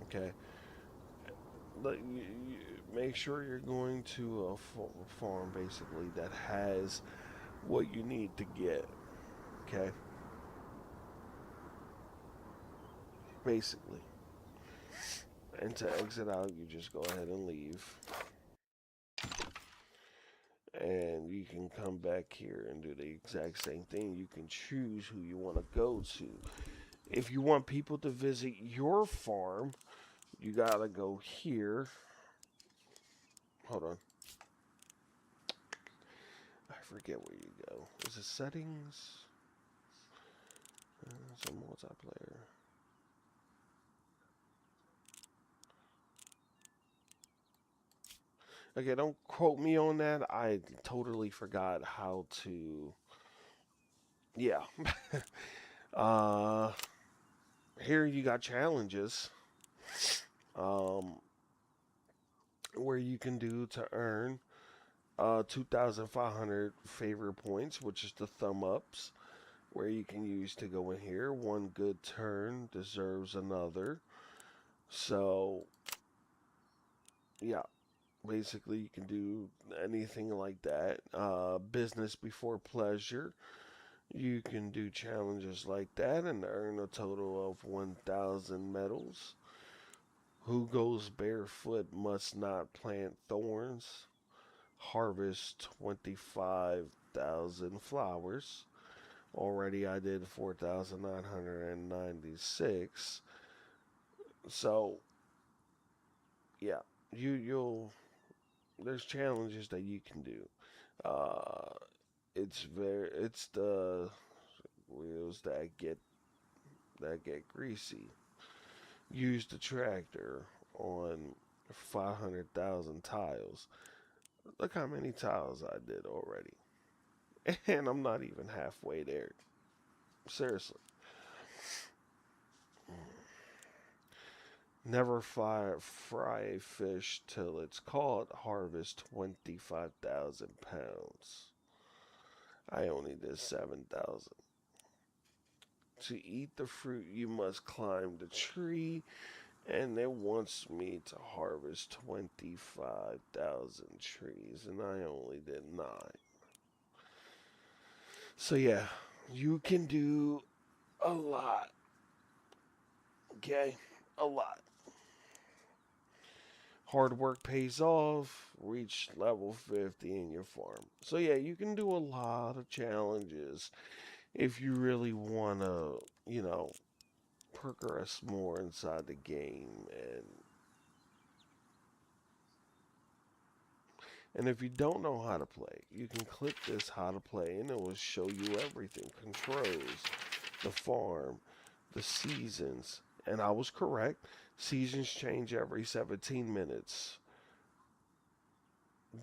okay, like, make sure you're going to a farm basically that has what you need to get, okay, basically. And to exit out, you just go ahead and leave. And you can come back here and do the exact same thing. You can choose who you want to go to. If you want people to visit your farm, you gotta go here. Hold on. I forget where you go. Is it settings? It's a multiplayer. Okay, don't quote me on that. I totally forgot how to. Yeah. uh, here you got challenges. Um, where you can do to earn 2,500 favor points, which is the thumb ups, where you can use to go in here. One good turn deserves another. So, yeah, basically you can do anything like that. Business before pleasure. You can do challenges like that and earn a total of 1,000 medals. Who goes barefoot must not plant thorns. harvest 25,000 flowers. Already I did 4,996. So, yeah, you'll there's challenges that you can do. Uh it's the wheels that get greasy. Use the tractor on 500,000 tiles. Look how many tiles I did already. And I'm not even halfway there. Seriously. Never fry a fish till it's caught. Harvest 25,000 pounds. I only did 7,000. To eat the fruit, you must climb the tree, and it wants me to harvest 25,000 trees, and I only did 9. So, yeah, you can do a lot. Okay? A lot. Hard work pays off. Reach level 50 in your farm. So, yeah, you can do a lot of challenges if you really want to, progress more inside the game. And if you don't know how to play, you can click this how to play and it will show you everything. Controls, the farm, the seasons. And I was correct. Seasons change every 17 minutes.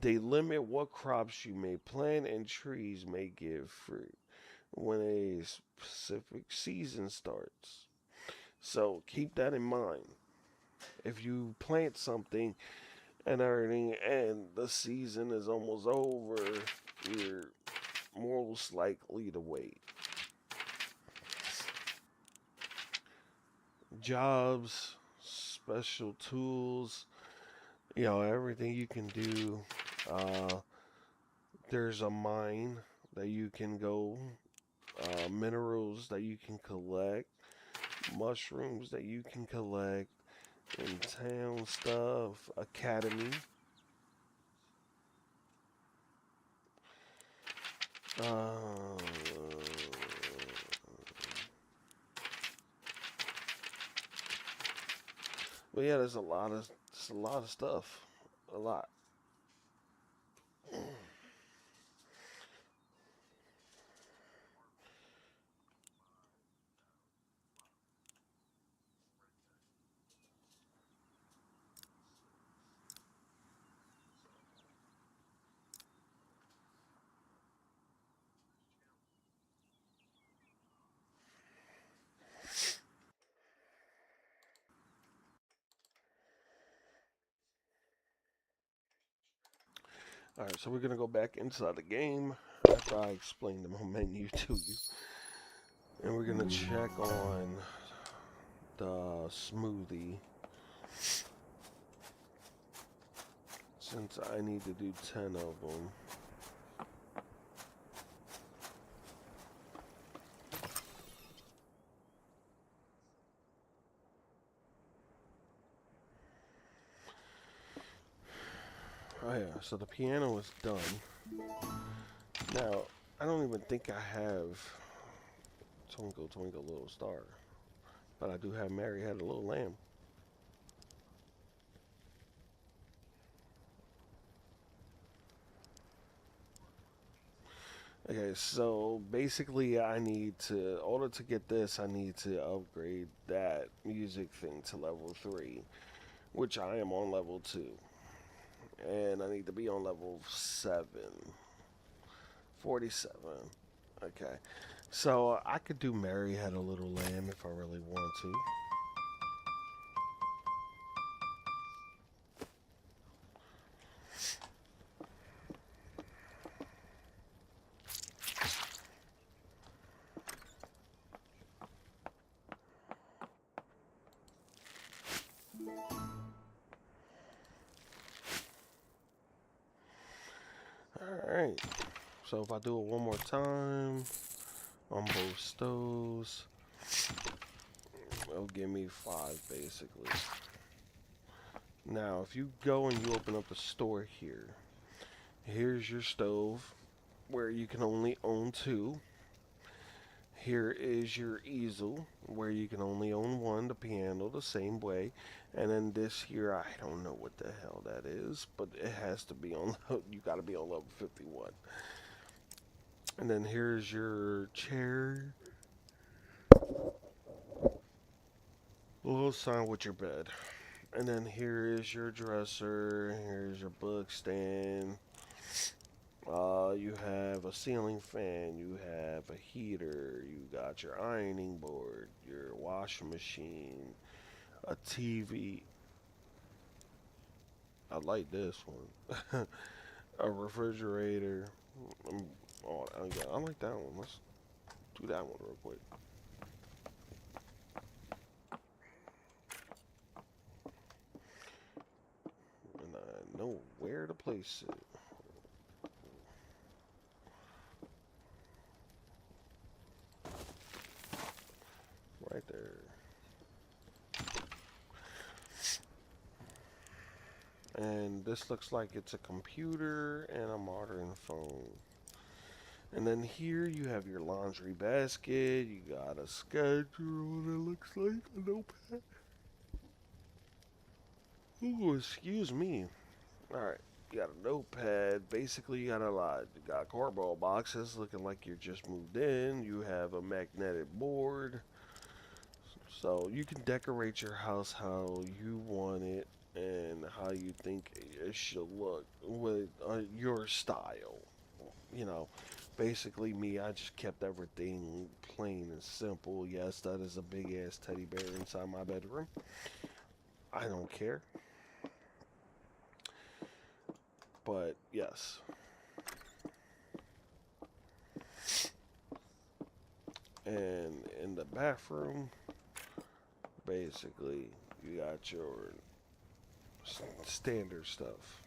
They limit what crops you may plant and trees may give fruit when a specific season starts. So keep that in mind. If you plant something and everything and the season is almost over, you're most likely to wait. Jobs, special tools, everything you can do. Uh, there's a mine that you can go, minerals that you can collect, mushrooms that you can collect, in town stuff, academy. Uh, but yeah, there's a lot of stuff, a lot. All right, so we're gonna go back inside the game after I explain the menu to you, and we're gonna check on the smoothie since I need to do 10 of them. Oh yeah, so the piano is done. Now, I don't even think I have Twinkle Twinkle Little Star, but I do have Mary Had a Little Lamb. Okay, so basically in order to get this, I need to upgrade that music thing to level 3, which I am on level 2. And I need to be on level 7. 47. Okay. So I could do Mary Had a Little Lamb if I really want to. Alright. So if I do it one more time on both stoves, it'll give me 5 basically. Now, if you go and you open up the store here, Here's your stove where you can only own two. Here is your easel where you can only own one, the piano the same way. And then this here, I don't know what the hell that is, but it has to be on, you gotta be on level 51. And then here's your chair. A little sign with your bed. And then here is your dresser. Here's your book stand. You have a ceiling fan. You have a heater. You got your ironing board, your washing machine, a TV. I like this one. A refrigerator. Oh, yeah, I like that one. Let's do that one real quick. And I know where to place it. Right there. And this looks like it's a computer and a modern phone. And then here you have your laundry basket. You got a schedule that looks like a notepad. Ooh, excuse me. Alright, you got a notepad. Basically, you got a lot. You got cardboard boxes looking like you just moved in. You have a magnetic board. So you can decorate your house how you want it and how you think it should look with your style. You know, basically me, I just kept everything plain and simple. Yes, that is a big ass teddy bear inside my bedroom. I don't care. But yes. And in the bathroom, basically, you got your standard stuff.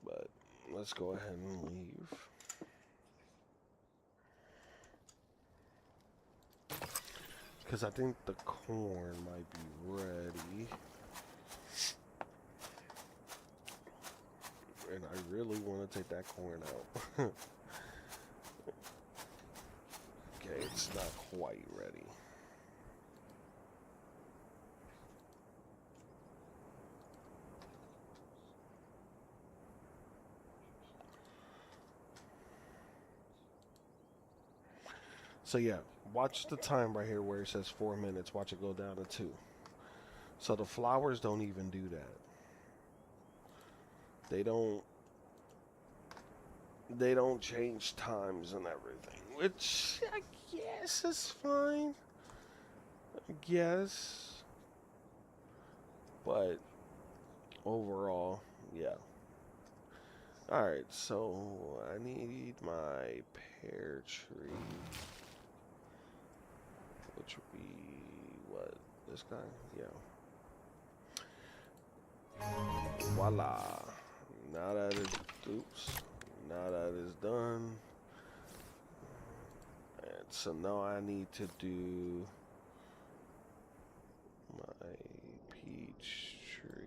But let's go ahead and leave. Because I think the corn might be ready. And I really want to take that corn out. Okay, it's not quite ready. So yeah, watch the time right here where it says 4 minutes. Watch it go down to 2. So the flowers don't even do that. They don't change times and everything, which I guess is fine. I guess. But overall, yeah. Alright, so I need my pear tree. Which would be what? This guy? Yeah. Voila. Now that is oops. Now that is done. And so now I need to do my peach tree.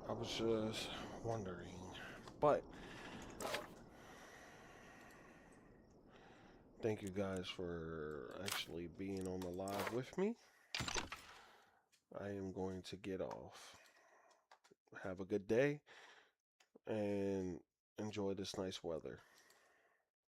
I was just wondering. But thank you guys for actually being on the live with me. I am going to get off. Have a good day and enjoy this nice weather.